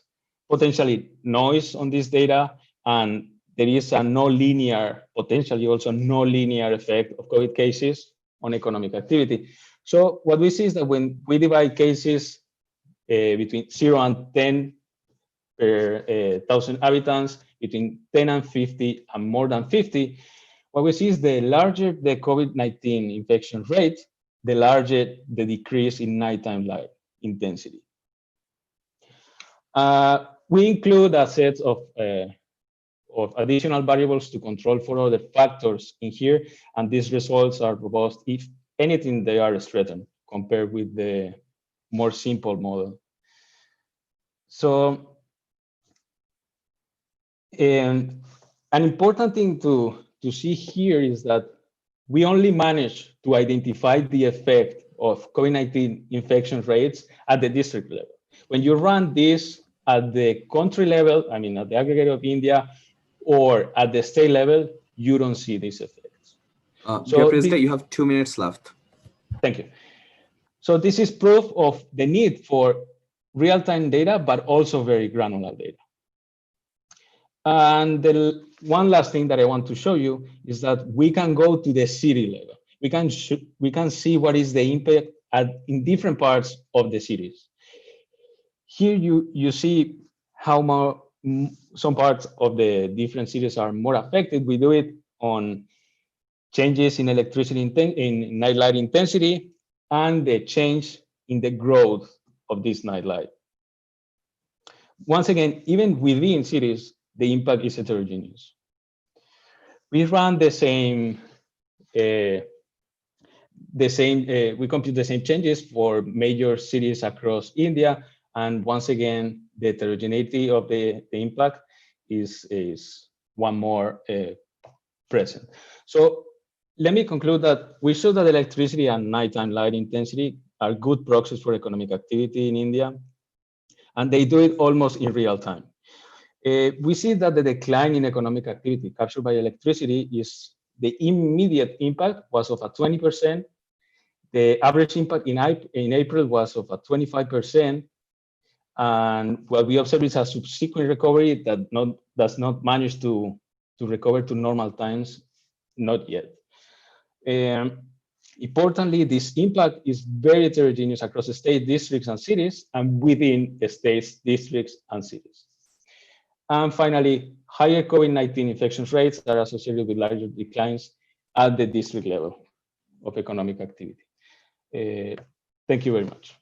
potentially noise on this data, and there is a potentially also no linear effect of COVID cases on economic activity. So what we see is that when we divide cases between 0 and 10 per 1,000 inhabitants, between 10 and 50 and more than 50, what we see is the larger the COVID-19 infection rate, the larger the decrease in nighttime light intensity. We include a set of additional variables to control for other factors in here, and these results are robust. If anything, they are strengthened compared with the more simple model. So, and an important thing to see here is that we only managed to identify the effect of COVID-19 infection rates at the district level. When you run this at the country level, I mean, at the aggregate of India, or at the state level, you don't see these effects. Dear President, you have 2 minutes left. Thank you. So this is proof of the need for real-time data, but also very granular data. And the one last thing that I want to show you is that we can go to the city level. We can see what is the impact in different parts of the cities. Here you see how some parts of the different cities are more affected. We do it on changes in electricity in nightlight intensity and the change in the growth of this nightlight. Once again, even within cities, the impact is heterogeneous. We run we compute the same changes for major cities across India. And once again, the heterogeneity of the impact is one more present. So let me conclude that we show that electricity and nighttime light intensity are good proxies for economic activity in India, and they do it almost in real time. We see that the decline in economic activity captured by electricity is the immediate impact was of a 20%. The average impact in April was of a 25%. And what we observe is a subsequent recovery that does not manage to recover to normal times, not yet. Importantly, this impact is very heterogeneous across the state, districts, and cities, and within the states, districts, and cities. And finally, higher COVID-19 infection rates are associated with larger declines at the district level of economic activity. Thank you very much.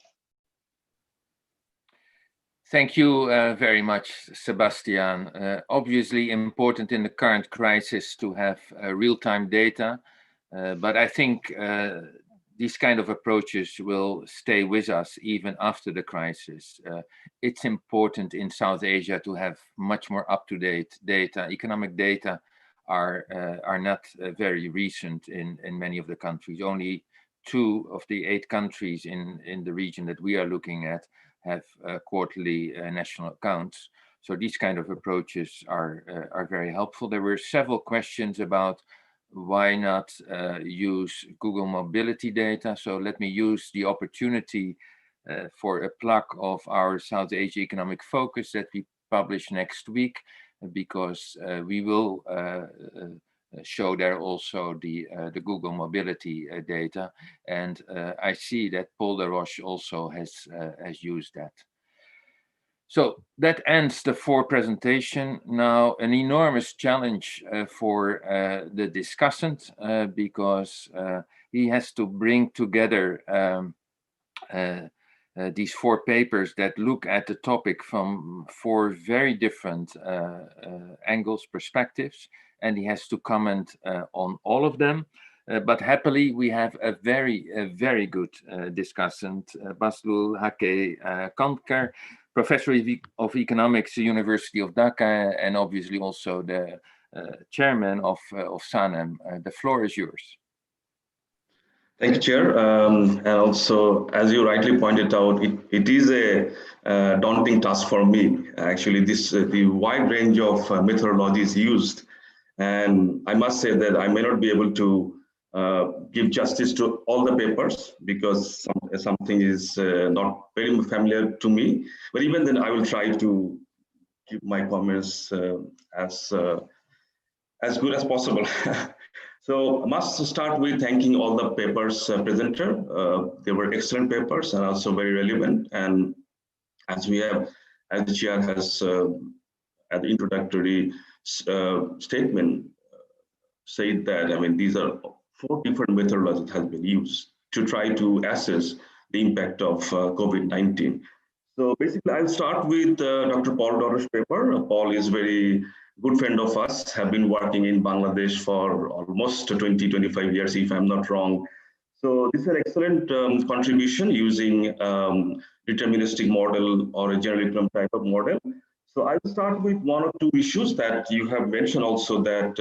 Thank you very much, Sebastian. Obviously important in the current crisis to have real-time data, but I think these kind of approaches will stay with us even after the crisis. It's important in South Asia to have much more up-to-date data. Economic data are not very recent in many of the countries. Only 2 of the 8 countries in the region that we are looking at have quarterly national accounts. So these kind of approaches are very helpful. There were several questions about why not use Google mobility data. So let me use the opportunity for a plug of our South Asia Economic Focus that we publish next week, because we will show there also the Google mobility data, and I see that Paul de Roche also has used that. So that ends the 4 presentation. Now an enormous challenge for the discussant, because he has to bring together these 4 papers that look at the topic from 4 very different angles, perspectives, and he has to comment on all of them. But happily, we have a very good discussant, Baslul Hake Kanker, Professor of Economics, University of Dhaka, and obviously also the chairman of SANEM. The floor is yours. Thank you, Chair. And also, as you rightly pointed out, it is a daunting task for me. Actually, the wide range of methodologies used. And I must say that I may not be able to give justice to all the papers, because something is not very familiar to me. But even then, I will try to give my comments as good as possible. So I must start with thanking all the papers presented. They were excellent papers and also very relevant. And as the chair has at the introductory statement said that, I mean, these are 4 different methodologies that have been used to try to assess the impact of COVID-19. So basically, I'll start with Dr. Paul de Roche's paper. Paul is very good friend of us, have been working in Bangladesh for almost 20-25 years, if I'm not wrong. So this is an excellent contribution using deterministic model or a general economic type of model. So I will start with one or two issues that you have mentioned also, that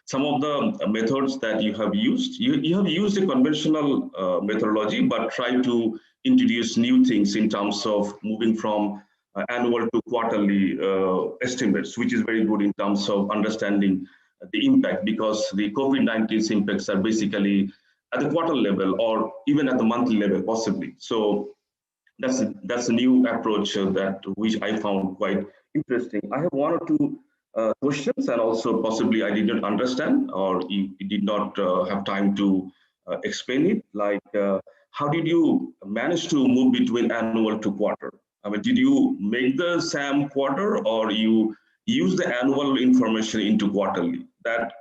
some of the methods that you have used, you have used a conventional methodology, but try to introduce new things in terms of moving from annual to quarterly estimates, which is very good in terms of understanding the impact, because the COVID-19's impacts are basically at the quarter level or even at the monthly level possibly. So that's a new approach that which I found quite interesting. I have one or two questions, and also possibly I did not understand, or you did not have time to explain it. Like, how did you manage to move between annual to quarter? I mean, did you make the SAM quarter, or you use the annual information into quarterly? That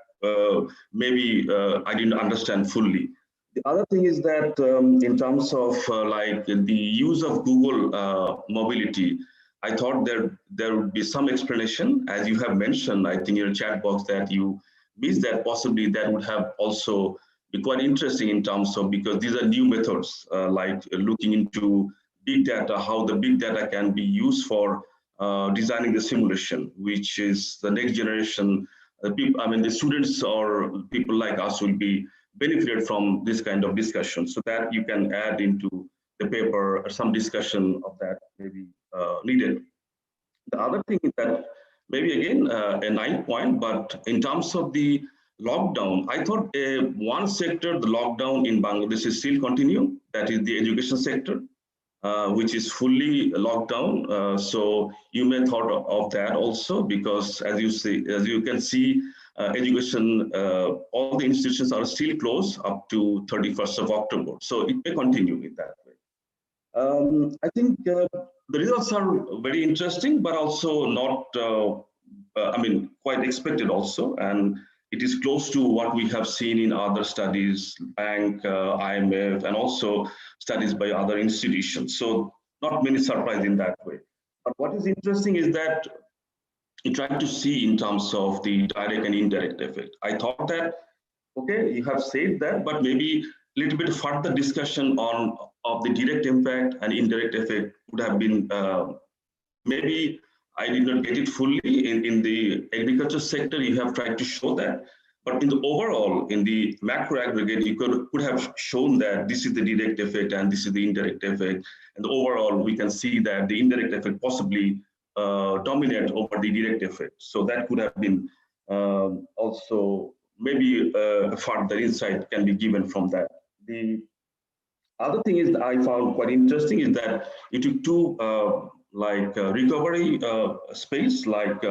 maybe I didn't understand fully. The other thing is that in terms of like the use of Google mobility, I thought there would be some explanation, as you have mentioned, I think in your chat box, that you missed that. Possibly that would have also be quite interesting in terms of, because these are new methods, like looking into big data, how the big data can be used for designing the simulation, which is the next generation. People, I mean, the students or people like us will be benefited from this kind of discussion, so that you can add into the paper or some discussion of that maybe needed. The other thing is that maybe again a 9 point, but in terms of the lockdown, I thought one sector, the lockdown in Bangladesh is still continue, that is the education sector, which is fully locked down. So you may thought of that also, because as you can see, education, all the institutions are still closed up to 31st of October. So it may continue in that way. I think the results are very interesting, but also not, I mean, quite expected also. And it is close to what we have seen in other studies, bank, IMF, and also studies by other institutions. So not many surprise in that way. But what is interesting is that you try to see in terms of the direct and indirect effect. I thought that, okay, you have said that, but maybe a little bit further discussion on of the direct impact and indirect effect would have been, maybe I did not get it fully. In the agriculture sector, you have tried to show that, but in the overall, in the macro aggregate, you could have shown that this is the direct effect and this is the indirect effect. And overall, we can see that the indirect effect possibly dominate over the direct effect. So that could have been also maybe a further insight can be given from that. The other thing is that I found quite interesting is that it took two recovery space, like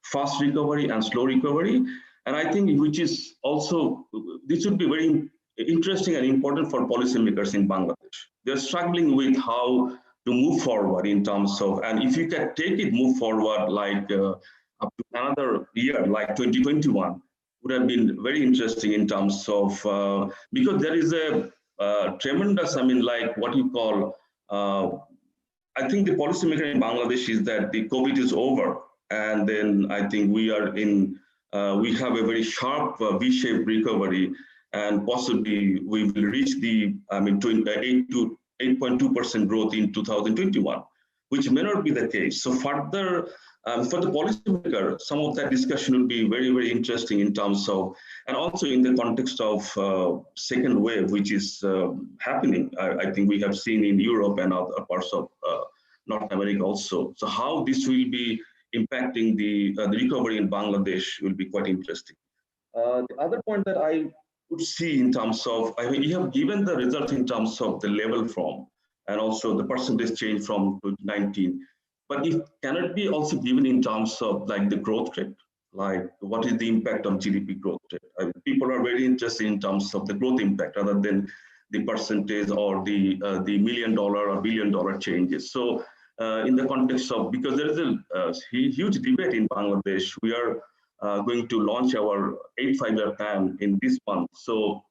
fast recovery and slow recovery. And I think which is also, this would be very interesting and important for policymakers in Bangladesh. They're struggling with how to move forward in terms of, and if you can take it, move forward like up to another year, like 2021, would have been very interesting in terms of, because there is a tremendous, I mean, like what you call, I think the policymaker in Bangladesh is that the COVID is over. And then I think we are in, we have a very sharp V-shaped recovery, and possibly we will reach the, I mean, 8.2% growth in 2021, which may not be the case. So further, for the policymaker, some of that discussion will be very, very interesting in terms of, and also in the context of second wave, which is happening. I think we have seen in Europe and other parts of North America also. So how this will be impacting the recovery in Bangladesh will be quite interesting. The other point that I would see in terms of, I mean, you have given the result in terms of the level from, and also the percentage change from 2019, but it cannot be also given in terms of like the growth rate, like what is the impact of GDP growth rate. I mean, people are very interested in terms of the growth impact rather than the percentage or the $1 million or $1 billion changes. So in the context of, because there is a huge debate in Bangladesh, we are going to launch our 8-5-year plan in this month. So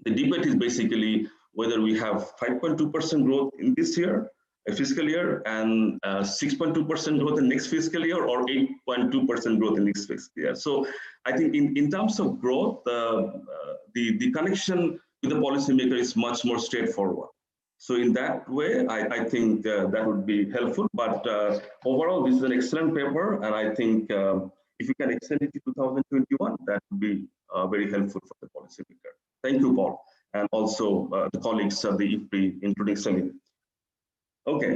the debate is basically whether we have 5.2% growth in this year, a fiscal year, and 6.2% growth in next fiscal year, or 8.2% growth in next fiscal year. So I think in terms of growth, the connection with the policymaker is much more straightforward. So in that way, I think that would be helpful. But overall, this is an excellent paper, and I think if you can extend it to 2021, that would be very helpful for the policymaker. Thank you, Paul, and also the colleagues of the IFPRI, including Salim. Okay,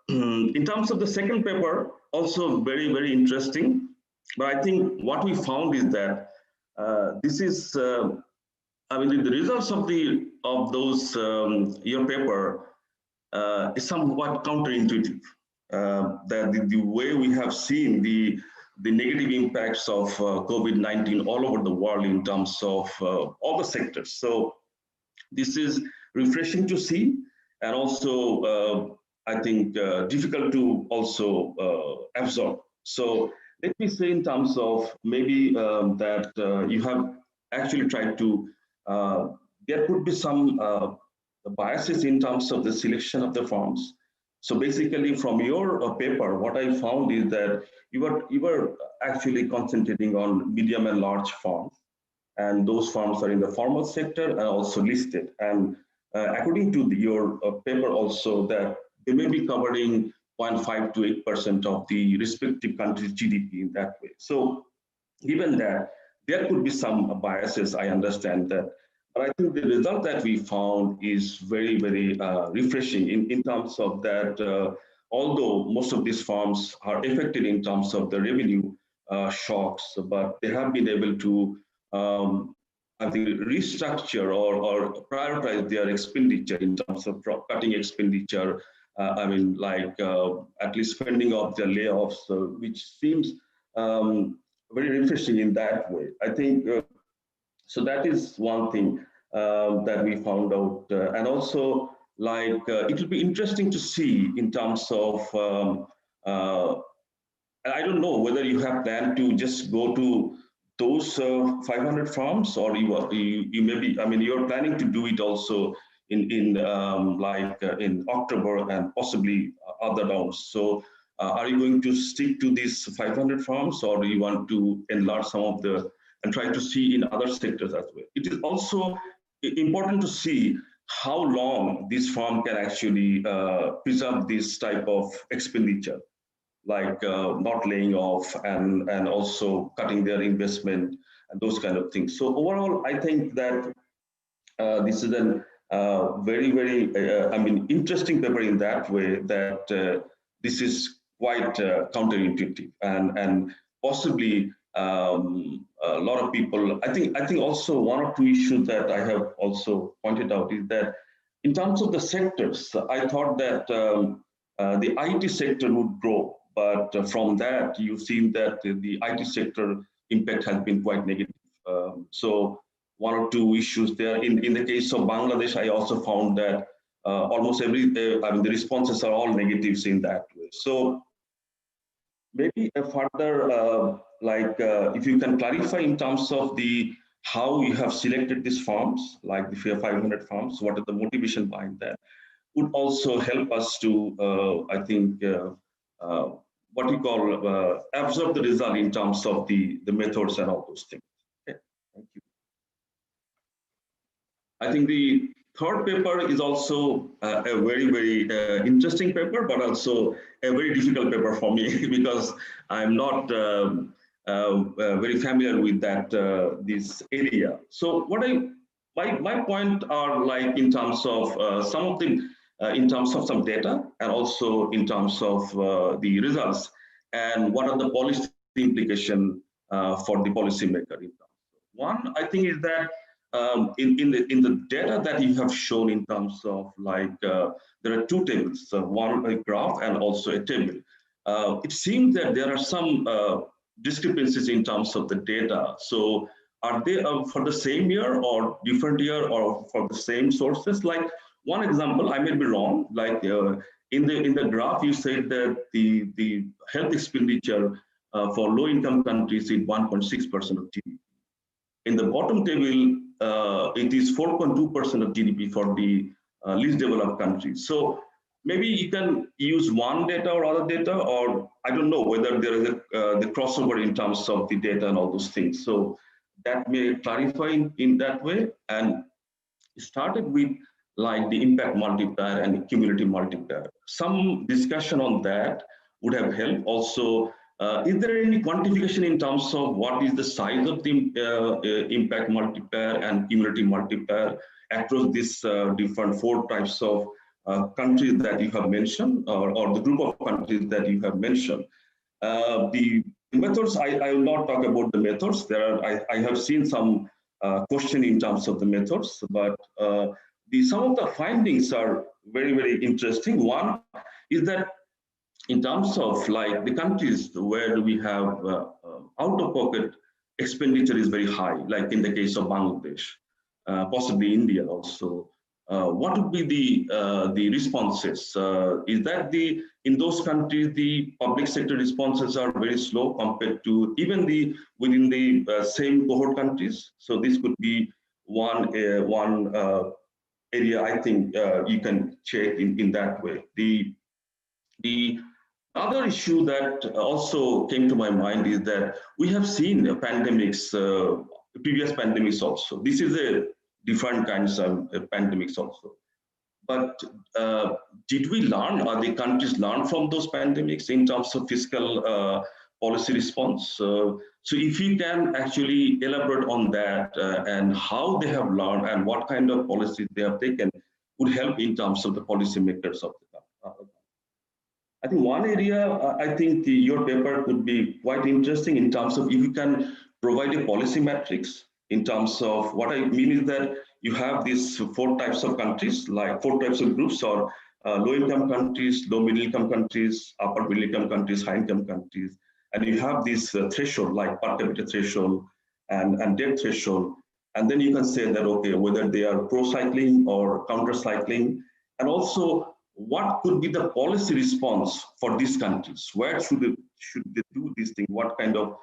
in terms of the second paper, also very, very interesting. But I think what we found is that this is, I mean, the results of those your paper is somewhat counterintuitive. That the way we have seen the negative impacts of COVID-19 all over the world in terms of all the sectors. So this is refreshing to see, and also I think difficult to also absorb. So let me say in terms of maybe that you have actually tried to, there could be some biases in terms of the selection of the firms. So basically from your paper, what I found is that you were actually concentrating on medium and large firms, and those firms are in the formal sector and also listed. And according to your paper also, that they may be covering 0.5 to 8% of the respective country's GDP in that way. So given that, there could be some biases, I understand that. But I think the result that we found is very, very refreshing in terms of that, although most of these firms are affected in terms of the revenue shocks, but they have been able to, I think, restructure or prioritize their expenditure in terms of cutting expenditure. I mean, like at least fending off their layoffs, which seems very refreshing in that way. I think so. That is one thing that we found out, and also like it will be interesting to see in terms of. I don't know whether you have planned to just go to those 500 firms, or you maybe, I mean, you're planning to do it also in October and possibly other rounds. So are you going to stick to these 500 firms, or do you want to enlarge some of the and try to see in other sectors as well? It is also important to see how long this firm can actually preserve this type of expenditure, like not laying off and also cutting their investment and those kind of things. So overall, I think that this is a very, very, I mean, interesting paper in that way, that this is quite counterintuitive, and possibly a lot of people. I think also one or two issues that I have also pointed out is that in terms of the sectors, I thought that the IT sector would grow. But from that, you've seen that the IT sector impact has been quite negative. So one or two issues there. In the case of Bangladesh, I also found that almost I mean, the responses are all negatives in that way. So maybe a further, if you can clarify in terms of how you have selected these firms, like the 500 firms, what is the motivation behind that, would also help us to, I think, what we call absorb the result in terms of the methods and all those things. Okay, thank you. I think the third paper is also a very, very interesting paper, but also a very difficult paper for me because I'm not very familiar with that this area. So what my point are like in terms of some of the in terms of some data, and also in terms of the results, and what are the policy implications for the policymaker. One, I think, is that in the data that you have shown in terms of there are two tables, one a graph and also a table. It seems that there are some discrepancies in terms of the data. So are they for the same year or different year, or for the same sources? Like one example, I may be wrong, like in the graph you said that the health expenditure for low income countries is 1.6% of GDP. In the bottom table, it is 4.2% of GDP for the least developed countries. So maybe you can use one data or other data, or I don't know whether there is the crossover in terms of the data and all those things. So that may clarify in that way. And started with like the impact multiplier and cumulative multiplier. Some discussion on that would have helped. Also, is there any quantification in terms of what is the size of the impact multiplier and cumulative multiplier across these different 4 types of countries that you have mentioned, or the group of countries that you have mentioned? The methods, I will not talk about the methods. I have seen some question in terms of the methods, but some of the findings are very, very interesting. One is that in terms of like the countries where we have out-of-pocket expenditure is very high, like in the case of Bangladesh, possibly India also. What would be the responses? Is that in those countries the public sector responses are very slow compared to even within the same cohort countries? So this could be one area I think you can check in that way. The other issue that also came to my mind is that we have seen pandemics, previous pandemics also. This is a different kinds of pandemics also. But did we learn, or the countries learn from those pandemics in terms of fiscal policy response? So if you can actually elaborate on that and how they have learned and what kind of policies they have taken would help in terms of the policymakers of the country. I think one area, I think your paper could be quite interesting in terms of if you can provide a policy matrix in terms of what I mean is that you have these 4 types of countries, like 4 types of groups, or low-income countries, low-middle-income countries, upper-middle-income countries, high-income countries, and you have this threshold, like per capita threshold and debt threshold, and then you can say that, okay, whether they are pro-cycling or counter-cycling, and also what could be the policy response for these countries? Where should they do this thing? What kind of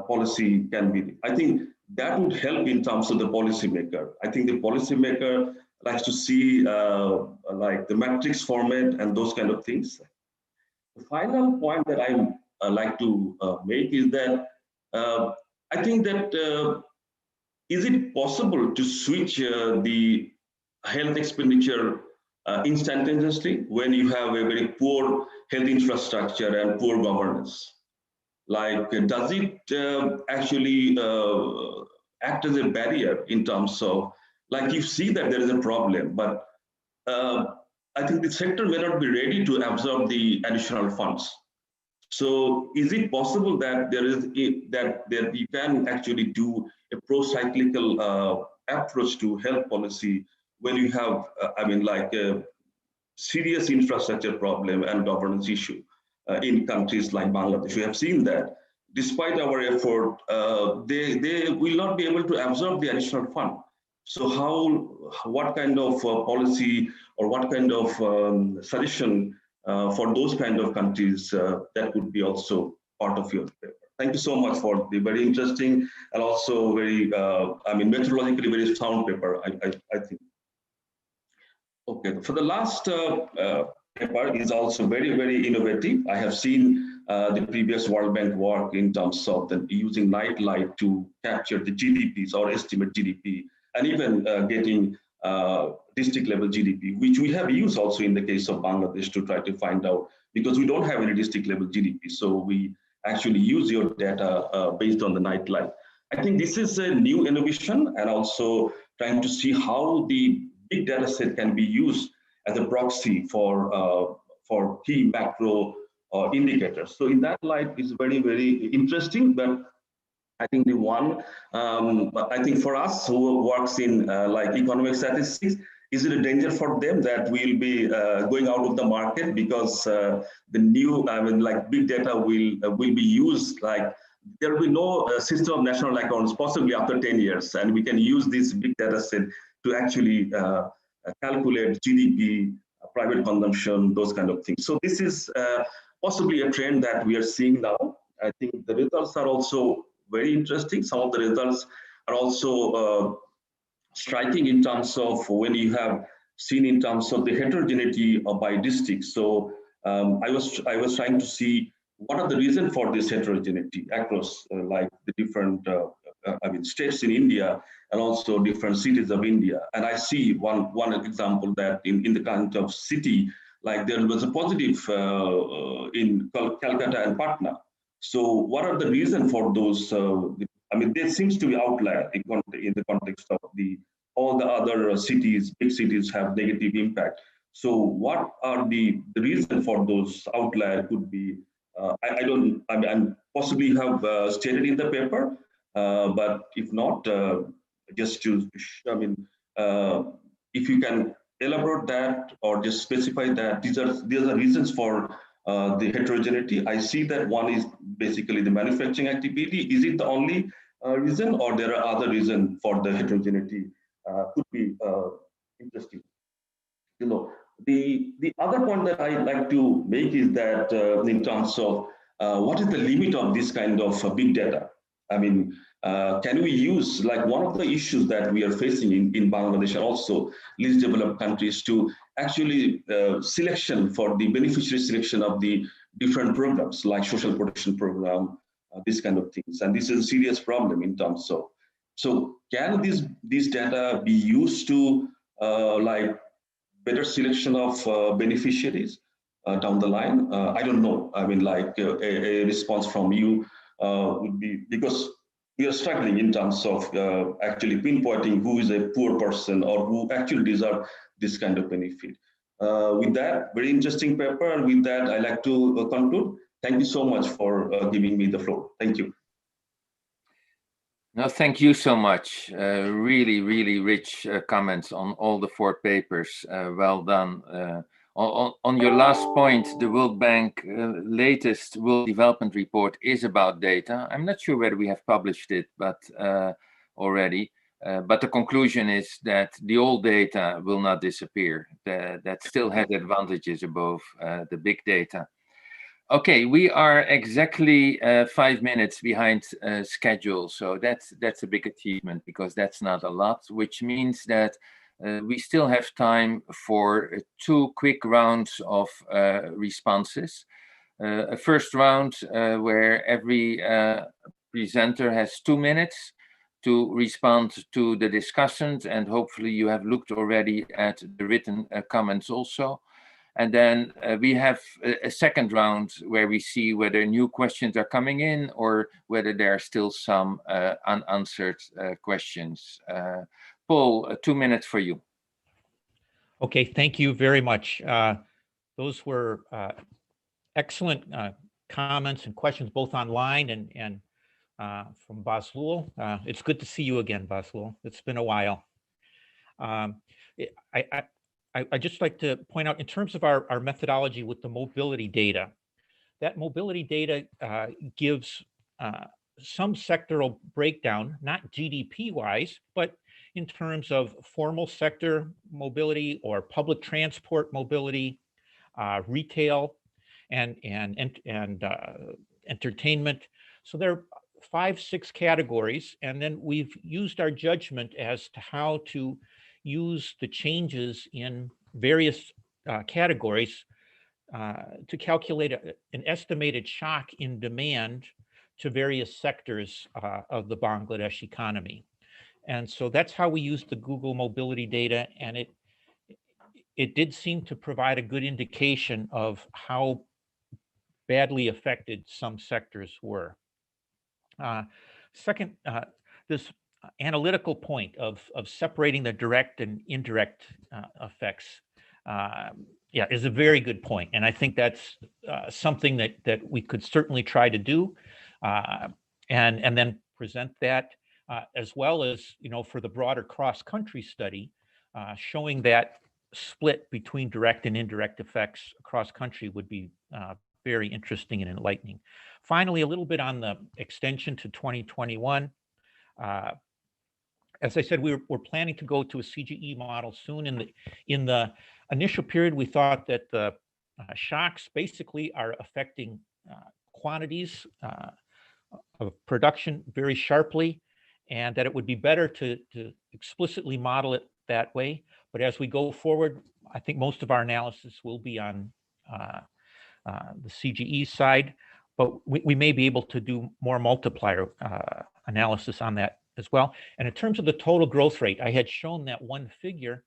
policy can be? I think that would help in terms of the policymaker. I think the policymaker likes to see like the matrix format and those kind of things. The final point that I like to make is that I think that is it possible to switch the health expenditure instantaneously when you have a very poor health infrastructure and poor governance? Like, does it actually act as a barrier in terms of, like, you see that there is a problem, but I think the sector may not be ready to absorb the additional funds. So is it possible that that you can actually do a pro-cyclical approach to health policy when you have, I mean, like a serious infrastructure problem and governance issue in countries like Bangladesh? We have seen that despite our effort, they will not be able to absorb the additional fund. So what kind of policy or what kind of suggestion for those kind of countries that would be also part of your paper? Thank you so much for the very interesting and also very, I mean, methodologically very sound paper, I think. Okay, for the last paper is also very, very innovative. I have seen the previous World Bank work in terms of using night light to capture the GDPs or estimate GDP, and even getting district level GDP, which we have used also in the case of Bangladesh to try to find out, because we don't have any district level GDP. So we actually use your data based on the night light. I think this is a new innovation, and also trying to see how the big data set can be used as a proxy for key macro indicators. So in that light, it's very, very interesting. But I think the one, I think for us who works in like economic statistics, is it a danger for them that we'll be going out of the market because the new, I mean, like big data will be used, like there will be no system of national accounts possibly after 10 years, and we can use this big data set to actually calculate GDP, private consumption, those kind of things. So this is possibly a trend that we are seeing now. I think the results are also very interesting. Some of the results are also striking in terms of when you have seen in terms of the heterogeneity by district. So I was trying to see what are the reasons for this heterogeneity across like the different states in India and also different cities of India. And I see one example that in the kind of city, like there was a positive in Calcutta and Patna. So what are the reasons for those? There seems to be outlier in the context of all the other cities, big cities have negative impact. So what are the reason for those outlier could be, I possibly have stated in the paper, but if not, just to, if you can elaborate that or just specify that these are reasons for the heterogeneity. I see that one is basically the manufacturing activity. Is it the only reason, or there are other reasons for the heterogeneity? Could be interesting. The other point that I like to make is that in terms of what is the limit of this kind of big data? Can we use, like one of the issues that we are facing in Bangladesh and also least developed countries, to actually selection for the beneficiary selection of the different programs like social protection program, this kind of things. And this is a serious problem in terms of, so can these data be used to like better selection of beneficiaries down the line? I don't know. A response from you would be, because we are struggling in terms of actually pinpointing who is a poor person or who actually deserve this kind of benefit. With that, very interesting paper. And with that, I'd like to conclude. Thank you so much for giving me the floor. Thank you. No, thank you so much. Really, really rich comments on all the 4 papers. Well done. On your last point, the World Bank latest World Development Report is about data. I'm not sure whether we have published it, but already. But the conclusion is that the old data will not disappear. That still has advantages above the big data. Okay, we are exactly 5 minutes behind schedule. So that's a big achievement, because that's not a lot, which means that we still have time for 2 quick rounds of responses. A first round where every presenter has 2 minutes to respond to the discussions, and hopefully you have looked already at the written comments also. And then we have a second round where we see whether new questions are coming in or whether there are still some unanswered questions. Paul, 2 minutes for you. Okay, thank you very much. Those were excellent comments and questions, both online and from Baslul. It's good to see you again, Baslul. It's been a while. I'd just like to point out, in terms of our methodology with the mobility data, that mobility data gives some sectoral breakdown, not GDP-wise, but in terms of formal sector mobility or public transport mobility, retail, and entertainment. So there are 5-6 categories, and then we've used our judgment as to how to use the changes in various categories to calculate an estimated shock in demand to various sectors of the Bangladesh economy. And so that's how we used the Google mobility data, and it did seem to provide a good indication of how badly affected some sectors were. Second, this analytical point of separating the direct and indirect effects, is a very good point. And I think that's something that we could certainly try to do, and then present that as well as, for the broader cross-country study, showing that split between direct and indirect effects across country would be very interesting and enlightening. Finally, a little bit on the extension to 2021. As I said, we're planning to go to a CGE model soon. In the initial period, we thought that the shocks basically are affecting quantities of production very sharply, and that it would be better to explicitly model it that way. But as we go forward, I think most of our analysis will be on the CGE side, but we may be able to do more multiplier analysis on that as well. And in terms of the total growth rate, I had shown that one figure.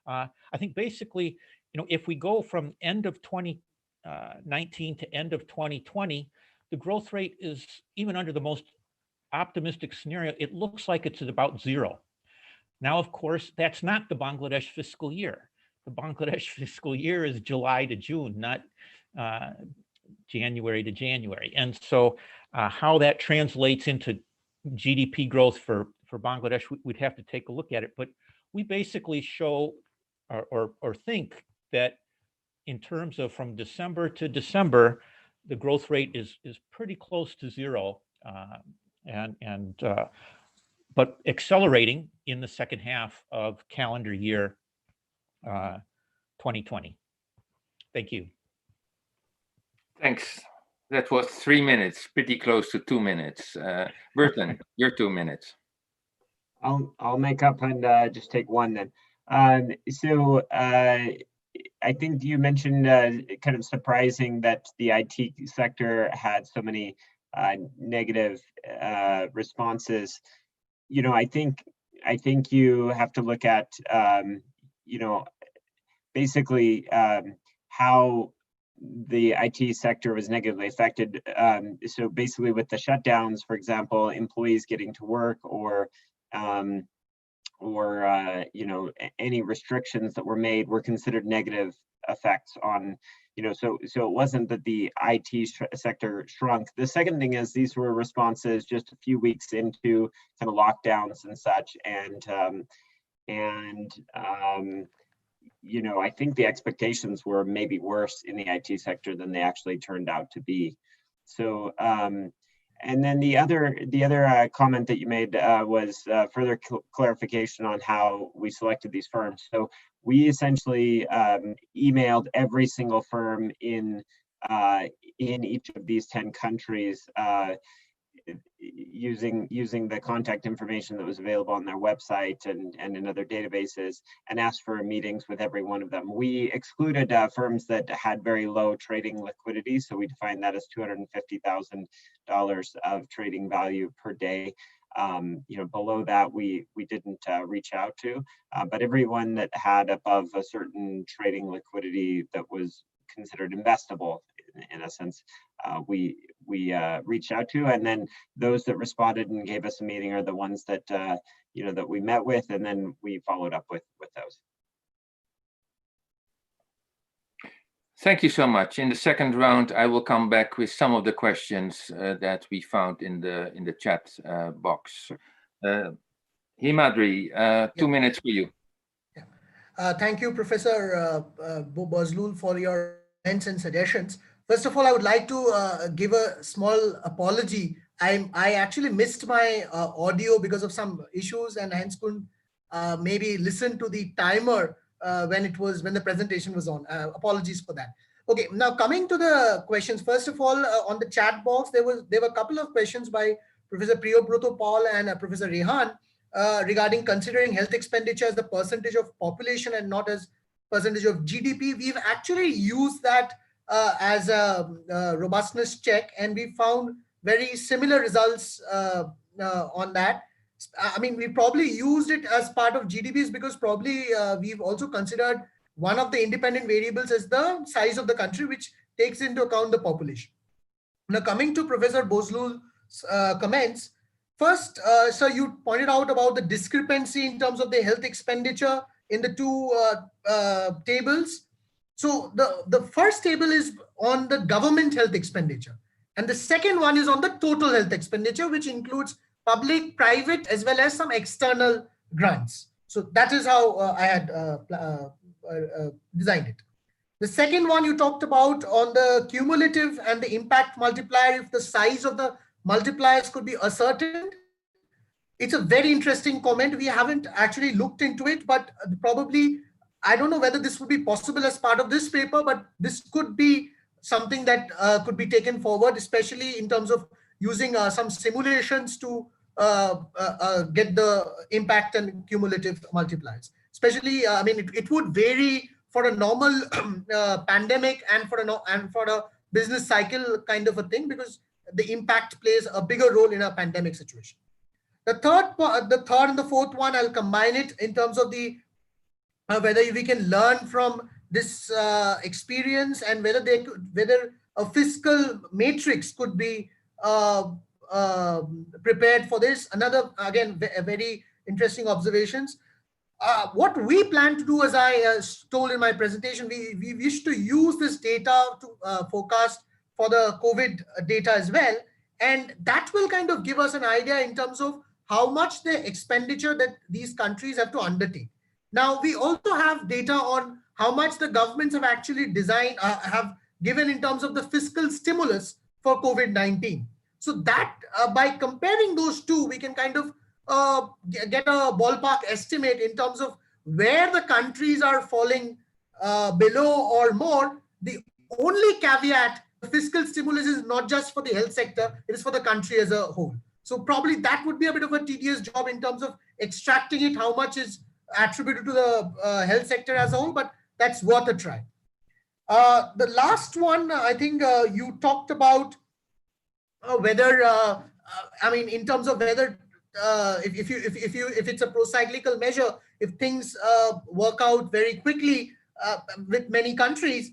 I think basically, if we go from end of 2019 to end of 2020, the growth rate is, even under the most optimistic scenario, it looks like it's at about 0. Now, of course, that's not the Bangladesh fiscal year. The Bangladesh fiscal year is July to June, not January to January. And so how that translates into GDP growth for Bangladesh, we'd have to take a look at it. But we basically show or think that in terms of from December to December, the growth rate is pretty close to 0, but accelerating in the second half of calendar year 2020. Thank you. Thanks. That was 3 minutes, pretty close to 2 minutes. Burton, your 2 minutes. I'll make up and just take one then. I think you mentioned kind of surprising that the IT sector had so many negative responses. I think you have to look at basically how the IT sector was negatively affected. So basically with the shutdowns, for example, employees getting to work or any restrictions that were made were considered negative effects on, so it wasn't that the IT sector shrunk. The second thing is these were responses just a few weeks into kind of lockdowns and such. I think the expectations were maybe worse in the IT sector than they actually turned out to be. So, and then the other comment that you made was further clarification on how we selected these firms. So we essentially emailed every single firm in each of these 10 countries using the contact information that was available on their website and in other databases, and asked for meetings with every one of them. We excluded firms that had very low trading liquidity, so we defined that as $250,000 of trading value per day. Below that we didn't reach out to, but everyone that had above a certain trading liquidity that was considered investable, in a sense, we reached out to, and then those that responded and gave us a meeting are the ones that that we met with, and then we followed up with those. Thank you so much. In the second round, I will come back with some of the questions that we found in the chat box. Himadri, 2 minutes for you. Thank you, Professor Bozlul, for your comments and suggestions. First of all, I would like to give a small apology. I actually missed my audio because of some issues, and hence couldn't maybe listen to the timer when the presentation was on. Apologies for that. Okay, now coming to the questions. First of all, on the chat box, there were a couple of questions by Professor Priyobroto Paul and Professor Rehan regarding considering health expenditure as the percentage of population and not as percentage of GDP. We've actually used that as a robustness check, and we found very similar results on that. I mean, we probably used it as part of GDPs because probably we've also considered one of the independent variables as the size of the country, which takes into account the population. Now, coming to Professor Bozlul's comments, first, sir, you pointed out about the discrepancy in terms of the health expenditure in the two tables. So the first table is on the government health expenditure, and the second one is on the total health expenditure, which includes public, private, as well as some external grants. So that is how I had designed it. The second one you talked about on the cumulative and the impact multiplier, if the size of the multipliers could be ascertained. It's a very interesting comment. We haven't actually looked into it, but probably, I don't know whether this would be possible as part of this paper, but this could be something that could be taken forward, especially in terms of using some simulations to get the impact and cumulative multipliers. Especially, I mean, it would vary for a normal pandemic and for a business cycle kind of a thing, because the impact plays a bigger role in a pandemic situation. The third and the fourth one, I'll combine it in terms of the whether we can learn from this experience and whether a fiscal matrix could be prepared for this. Another, again, very interesting observations. What we plan to do, as I told in my presentation, we wish to use this data to forecast for the COVID data as well. And that will kind of give us an idea in terms of how much the expenditure that these countries have to undertake. Now, we also have data on how much the governments have actually have given in terms of the fiscal stimulus for COVID-19. So that by comparing those two, we can kind of get a ballpark estimate in terms of where the countries are falling below or more. The only caveat, the fiscal stimulus is not just for the health sector, it is for the country as a whole. So probably that would be a bit of a tedious job in terms of extracting it, how much is attributed to the health sector as a whole, but that's worth a try. The last one, I think you talked about whether, I mean, in terms of whether if it's a pro-cyclical measure, if things work out very quickly with many countries,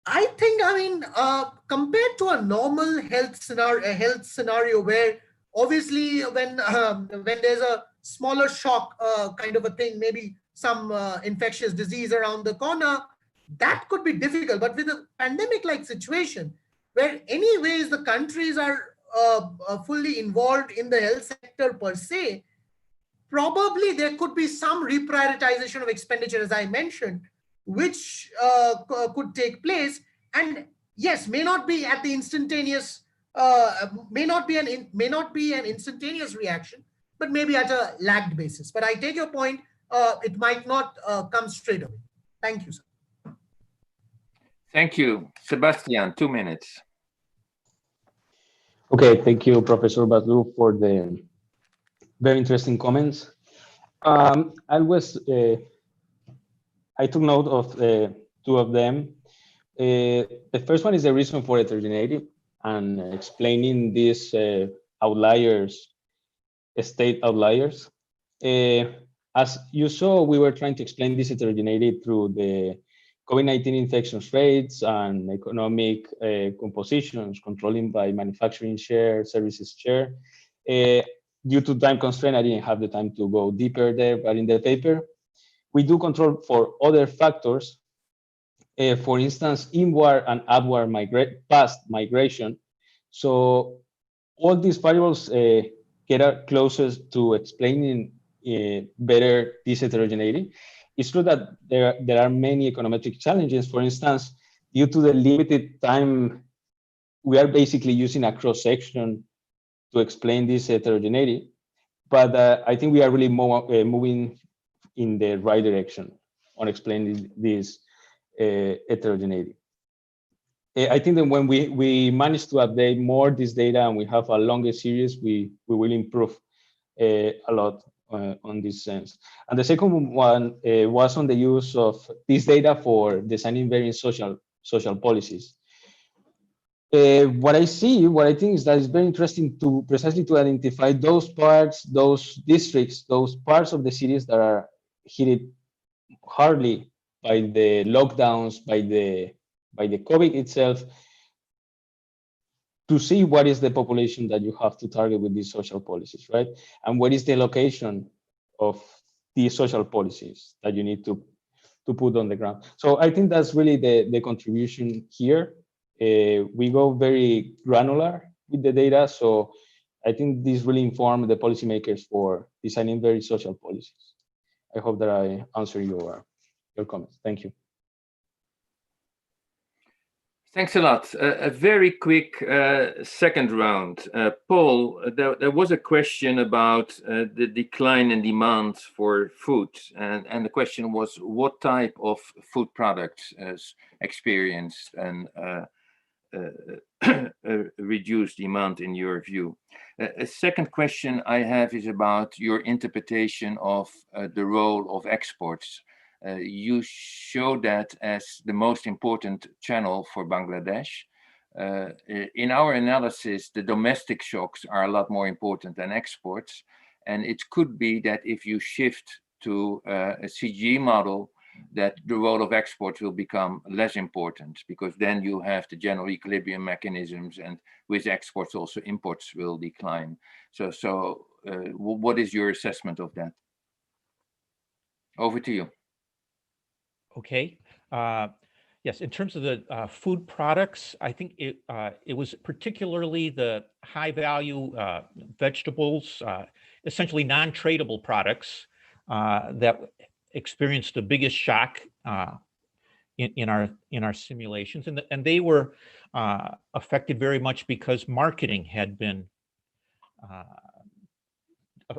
I think, I mean, compared to a normal health scenario where obviously when there's a smaller shock kind of a thing, maybe some infectious disease around the corner, that could be difficult. But with a pandemic-like situation, where anyways the countries are fully involved in the health sector per se, probably there could be some reprioritization of expenditure, as I mentioned, which could take place. And yes, may not be at the instantaneous, may not be an instantaneous reaction, but maybe at a lagged basis. But I take your point, it might not come straight away. Thank you, sir. Thank you. Sebastian, 2 minutes. Okay, thank you, Professor Badlou, for the very interesting comments. I took note of two of them. The first one is the reason for heterogeneity and explaining these outliers, state outliers. As you saw, we were trying to explain this heterogeneity through the COVID-19 infections rates and economic compositions, controlling by manufacturing share, services share. Due to time constraint, I didn't have the time to go deeper there, but in the paper, we do control for other factors. For instance, inward and outward past migration. So all these variables get us closest to explaining better this heterogeneity. It's true that there are many econometric challenges. For instance, due to the limited time, we are basically using a cross-section to explain this heterogeneity. But I think we are really moving in the right direction on explaining this heterogeneity. I think that when we manage to update more this data and we have a longer series, we will improve a lot on this sense. And the second one was on the use of this data for designing various social policies. What I think is that it's very interesting to precisely to identify those parts, those districts, those parts of the cities that are hit hardly by the lockdowns, by the COVID itself, to see what is the population that you have to target with these social policies, right? And what is the location of these social policies that you need to put on the ground. So I think that's really the contribution here. We go very granular with the data, so I think this really informs the policymakers for designing very social policies. I hope that I answer your comments. Thank you. Thanks a lot. A very quick second round. Paul, there was a question about the decline in demand for food. And the question was, what type of food products experienced and reduced demand in your view? A second question I have is about your interpretation of the role of exports. You show that as the most important channel for Bangladesh. In our analysis, the domestic shocks are a lot more important than exports. And it could be that if you shift to a CGE model, that the role of exports will become less important, because then you have the general equilibrium mechanisms, and with exports also imports will decline. So what is your assessment of that? Over to you. Okay. Yes, in terms of the food products, I think it was particularly the high value vegetables, essentially non-tradable products that experienced the biggest shock in our simulations, and they were affected very much because marketing had been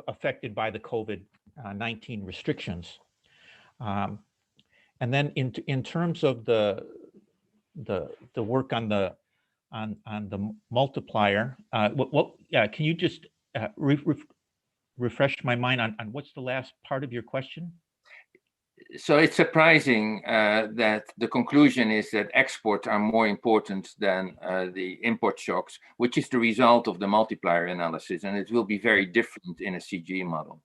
affected by the COVID-19 restrictions. And then in terms of the work on the multiplier, can you just refresh my mind on what's the last part of your question? So it's surprising that the conclusion is that exports are more important than the import shocks, which is the result of the multiplier analysis, and it will be very different in a CGE model.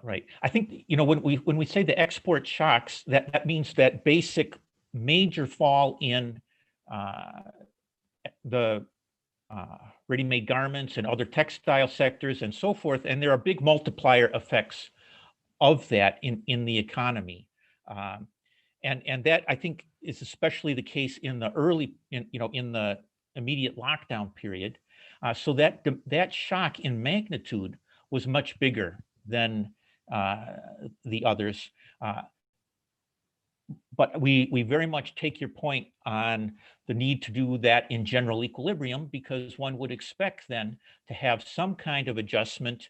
Right. I think, you know, when we say the export shocks, that means that basic major fall in the ready-made garments and other textile sectors and so forth, and there are big multiplier effects of that in the economy, and that I think is especially the case in the in the immediate lockdown period. So that shock in magnitude was much bigger than the others. But we very much take your point on the need to do that in general equilibrium, because one would expect then to have some kind of adjustment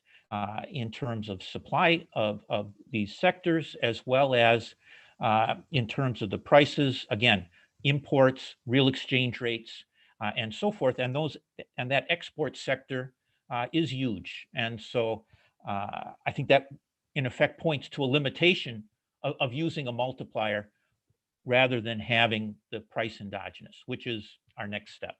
in terms of supply of these sectors, as well as in terms of the prices, again, imports, real exchange rates, and so forth. And that export sector is huge. And so I think that in effect points to a limitation of using a multiplier rather than having the price endogenous, which is our next step.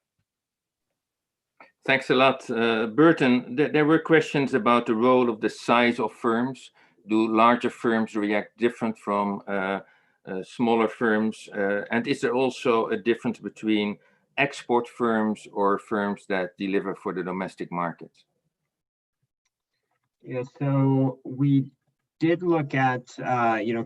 Thanks a lot. Burton, there were questions about the role of the size of firms. Do larger firms react different from smaller firms? And is there also a difference between export firms or firms that deliver for the domestic market? Yeah, so we did look at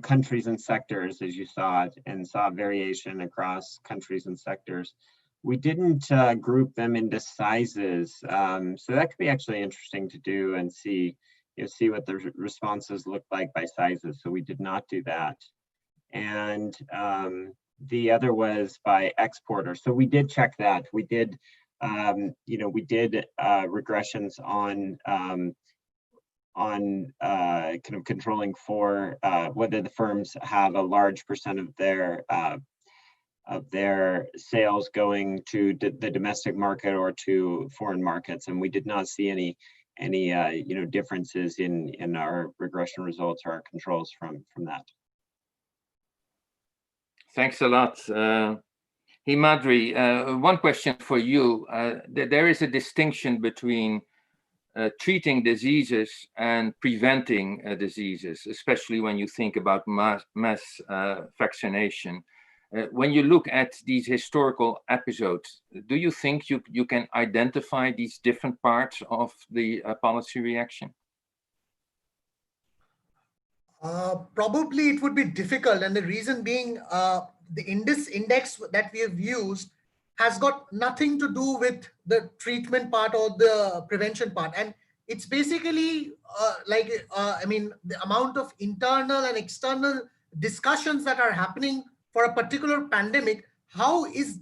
countries and sectors, as you saw it, and saw variation across countries and sectors. We didn't group them into sizes, so that could be actually interesting to do and see what the responses look like by sizes. So we did not do that, and the other was by exporter. So we did check that. We did, regressions on kind of controlling for whether the firms have a large percent of their sales going to the domestic market or to foreign markets, and we did not see any differences in our regression results or our controls from that. Thanks a lot. Himadri, one question for you. There is a distinction between treating diseases and preventing diseases, especially when you think about mass vaccination. When you look at these historical episodes, do you think you can identify these different parts of the policy reaction? Probably it would be difficult, and the reason being the index that we have used has got nothing to do with the treatment part or the prevention part, and it's basically the amount of internal and external discussions that are happening for a particular pandemic. How is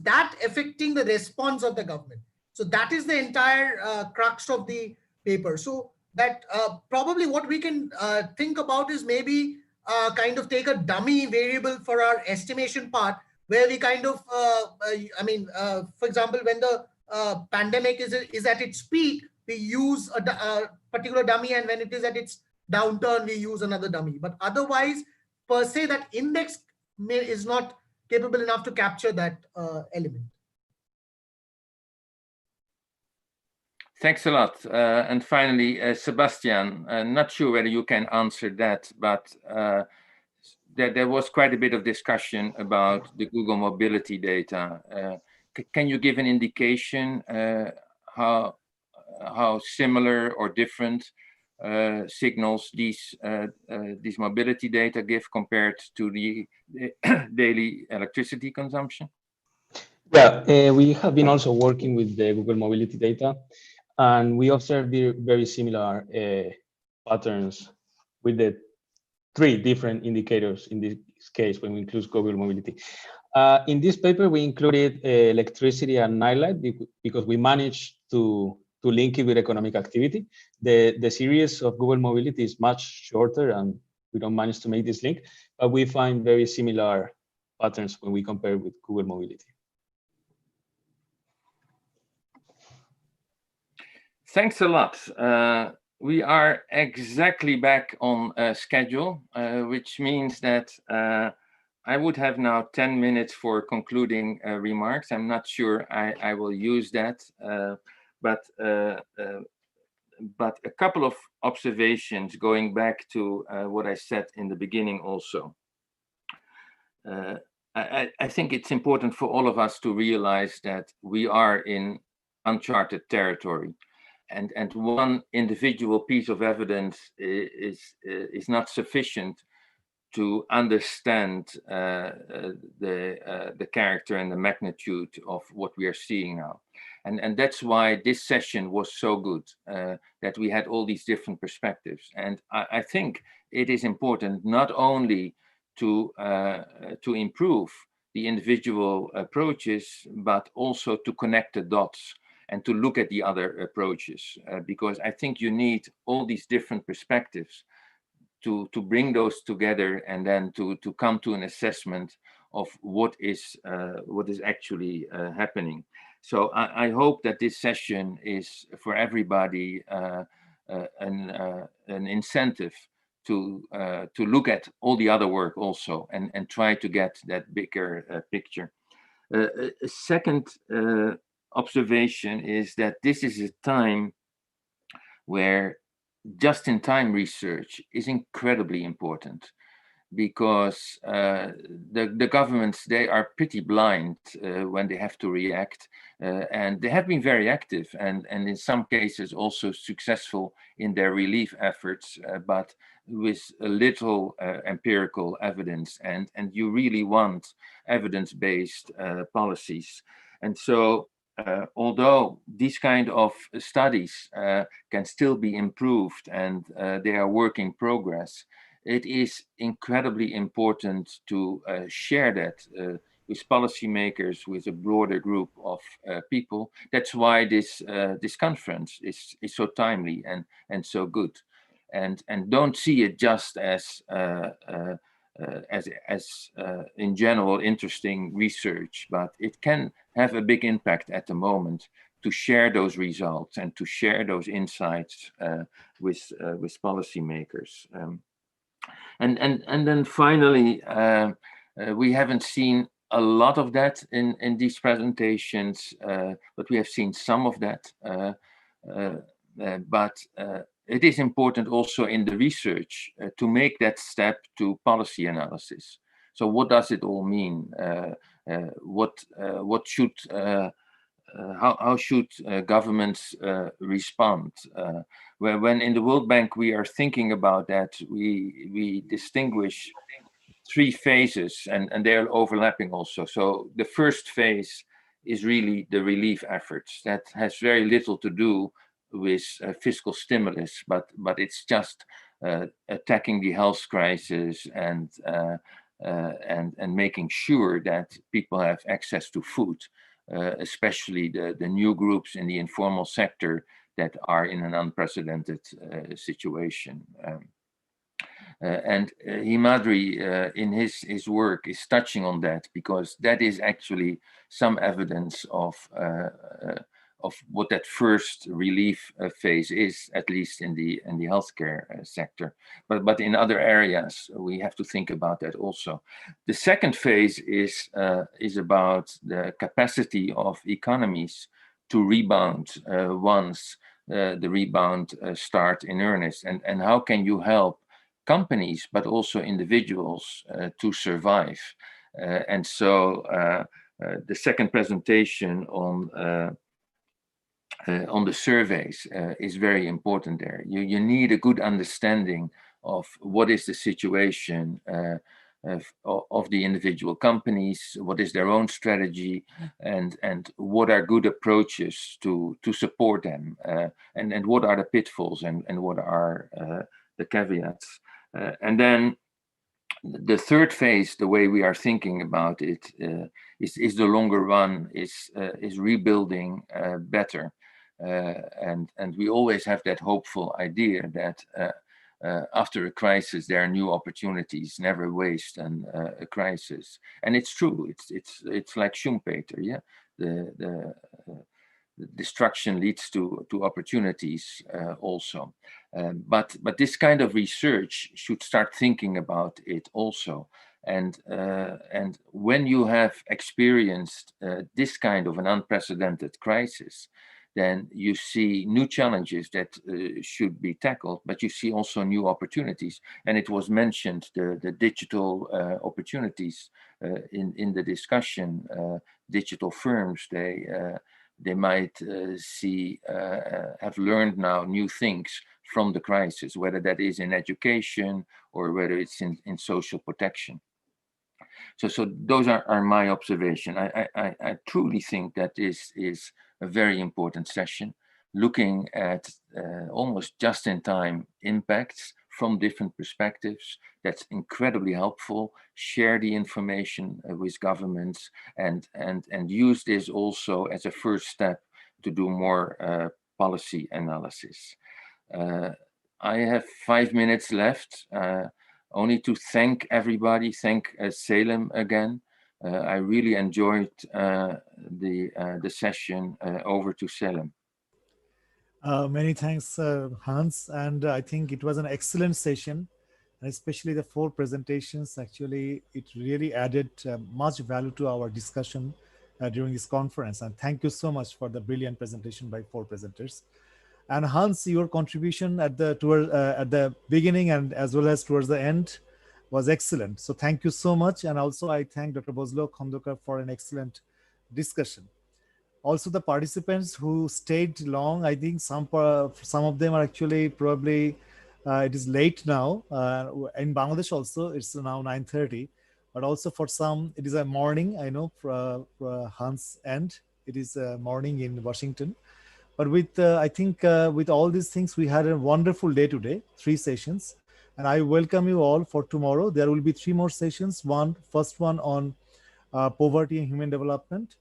that affecting the response of the government? So that is the entire crux of the paper. So that probably what we can think about is maybe kind of take a dummy variable for our estimation part, where we kind of, for example, when the pandemic is at its peak, we use a particular dummy, and when it is at its downturn, we use another dummy. But otherwise, per se, that index is not capable enough to capture that element. Thanks a lot. And finally, Sebastian, not sure whether you can answer that, but there was quite a bit of discussion about the Google mobility data. Can you give an indication how similar or different signals these mobility data give compared to the daily electricity consumption? Yeah, we have been also working with the Google mobility data, and we observed very similar patterns with the 3 different indicators in this case when we include Google mobility. In this paper, we included electricity and nightlife because we managed to link it with economic activity. The series of Google mobility is much shorter, and we don't manage to make this link, but we find very similar patterns when we compare with Google mobility. Thanks a lot. We are exactly back on schedule, which means that I would have now 10 minutes for concluding remarks. I'm not sure I will use that, but a couple of observations going back to what I said in the beginning also. I think it's important for all of us to realize that we are in uncharted territory. And one individual piece of evidence is not sufficient to understand the character and the magnitude of what we are seeing now. And that's why this session was so good, that we had all these different perspectives. And I think it is important not only to improve the individual approaches, but also to connect the dots and to look at the other approaches, because I think you need all these different perspectives to bring those together and then to come to an assessment of what is actually happening. So I hope that this session is for everybody an incentive to look at all the other work also and try to get that bigger picture. A second observation is that this is a time where just-in-time research is incredibly important, because the governments, they are pretty blind when they have to react, and they have been very active and in some cases also successful in their relief efforts, but with a little empirical evidence, and you really want evidence-based policies. And so although these kind of studies can still be improved and they are work in progress, it is incredibly important to share that with policymakers, with a broader group of people. That's why this conference is so timely and so good. And don't see it just as in general interesting research, but it can have a big impact at the moment to share those results and to share those insights with policymakers. And then finally, we haven't seen a lot of that in these presentations, but we have seen some of that. But it is important also in the research to make that step to policy analysis. So what does it all mean? What should how should governments respond? When in the World Bank we are thinking about that, we distinguish 3 phases, and they're overlapping also. So the first phase is really the relief efforts. That has very little to do with fiscal stimulus, but it's just attacking the health crisis and making sure that people have access to food, especially the new groups in the informal sector that are in an unprecedented situation. And Himadri, in his work, is touching on that, because that is actually some evidence of what that first relief phase is, at least in the healthcare sector. But in other areas, we have to think about that also. The second phase is about the capacity of economies to rebound once the rebound start in earnest, and how can you help companies but also individuals to survive. And so the second presentation on the surveys is very important there. You need a good understanding of what is the situation of the individual companies, what is their own strategy, and what are good approaches to support them, and what are the pitfalls and what are the caveats. And then the third phase, the way we are thinking about it, is the longer run, is rebuilding better. And we always have that hopeful idea that after a crisis, there are new opportunities, never waste a crisis. And it's true, it's like Schumpeter, yeah? The destruction leads to opportunities also. But this kind of research should start thinking about it also. And when you have experienced this kind of an unprecedented crisis, then you see new challenges that should be tackled, but you see also new opportunities. And it was mentioned, the digital opportunities in the discussion. Digital firms, they might have learned now new things from the crisis, whether that is in education or whether it's in social protection. So those are my observation. I truly think that this is a very important session, looking at almost just-in-time impacts from different perspectives. That's incredibly helpful. Share the information with governments and use this also as a first step to do more policy analysis. I have 5 minutes left. Only to thank everybody, thank SANEM again. I really enjoyed the session. Over to SANEM. Many thanks, Hans. And I think it was an excellent session, and especially the 4 presentations. Actually, it really added much value to our discussion during this conference. And thank you so much for the brilliant presentation by 4 presenters. And Hans, your contribution at the beginning and as well as towards the end was excellent. So thank you so much. And also I thank Dr. Bozlo Khondokar for an excellent discussion. Also the participants who stayed long, I think some of them are actually probably, it is late now. In Bangladesh also, it's now 9:30. But also for some, it is a morning, I know, for Hans' end. It is a morning in Washington. But with, I think with all these things, we had a wonderful day today, 3 sessions. And I welcome you all for tomorrow. There will be 3 more sessions. First one on poverty and human development,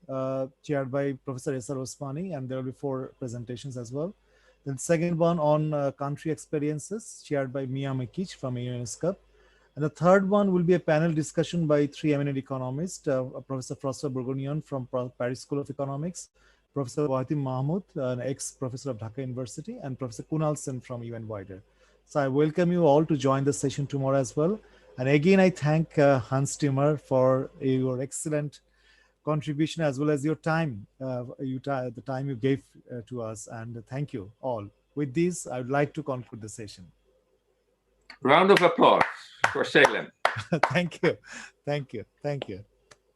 chaired by Professor Esar Osmani, and there will be 4 presentations as well. Then second one on country experiences, chaired by Mia Mekic from UNESCOP. And the third one will be a panel discussion by 3 eminent economists, Professor François Bourguignon from Paris School of Economics, Professor Wahidim Mahmoud, an ex-professor of Dhaka University, and Professor Kunal Sen from UN Wider. So I welcome you all to join the session tomorrow as well. And again, I thank Hans Timmer for your excellent contribution as well as your time, the time you gave to us. And thank you all. With this, I would like to conclude the session. Round of applause for SANEM. Thank you. Thank you. Thank you.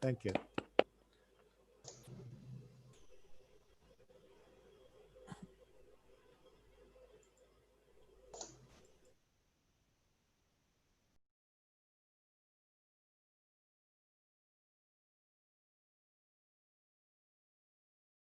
Thank you.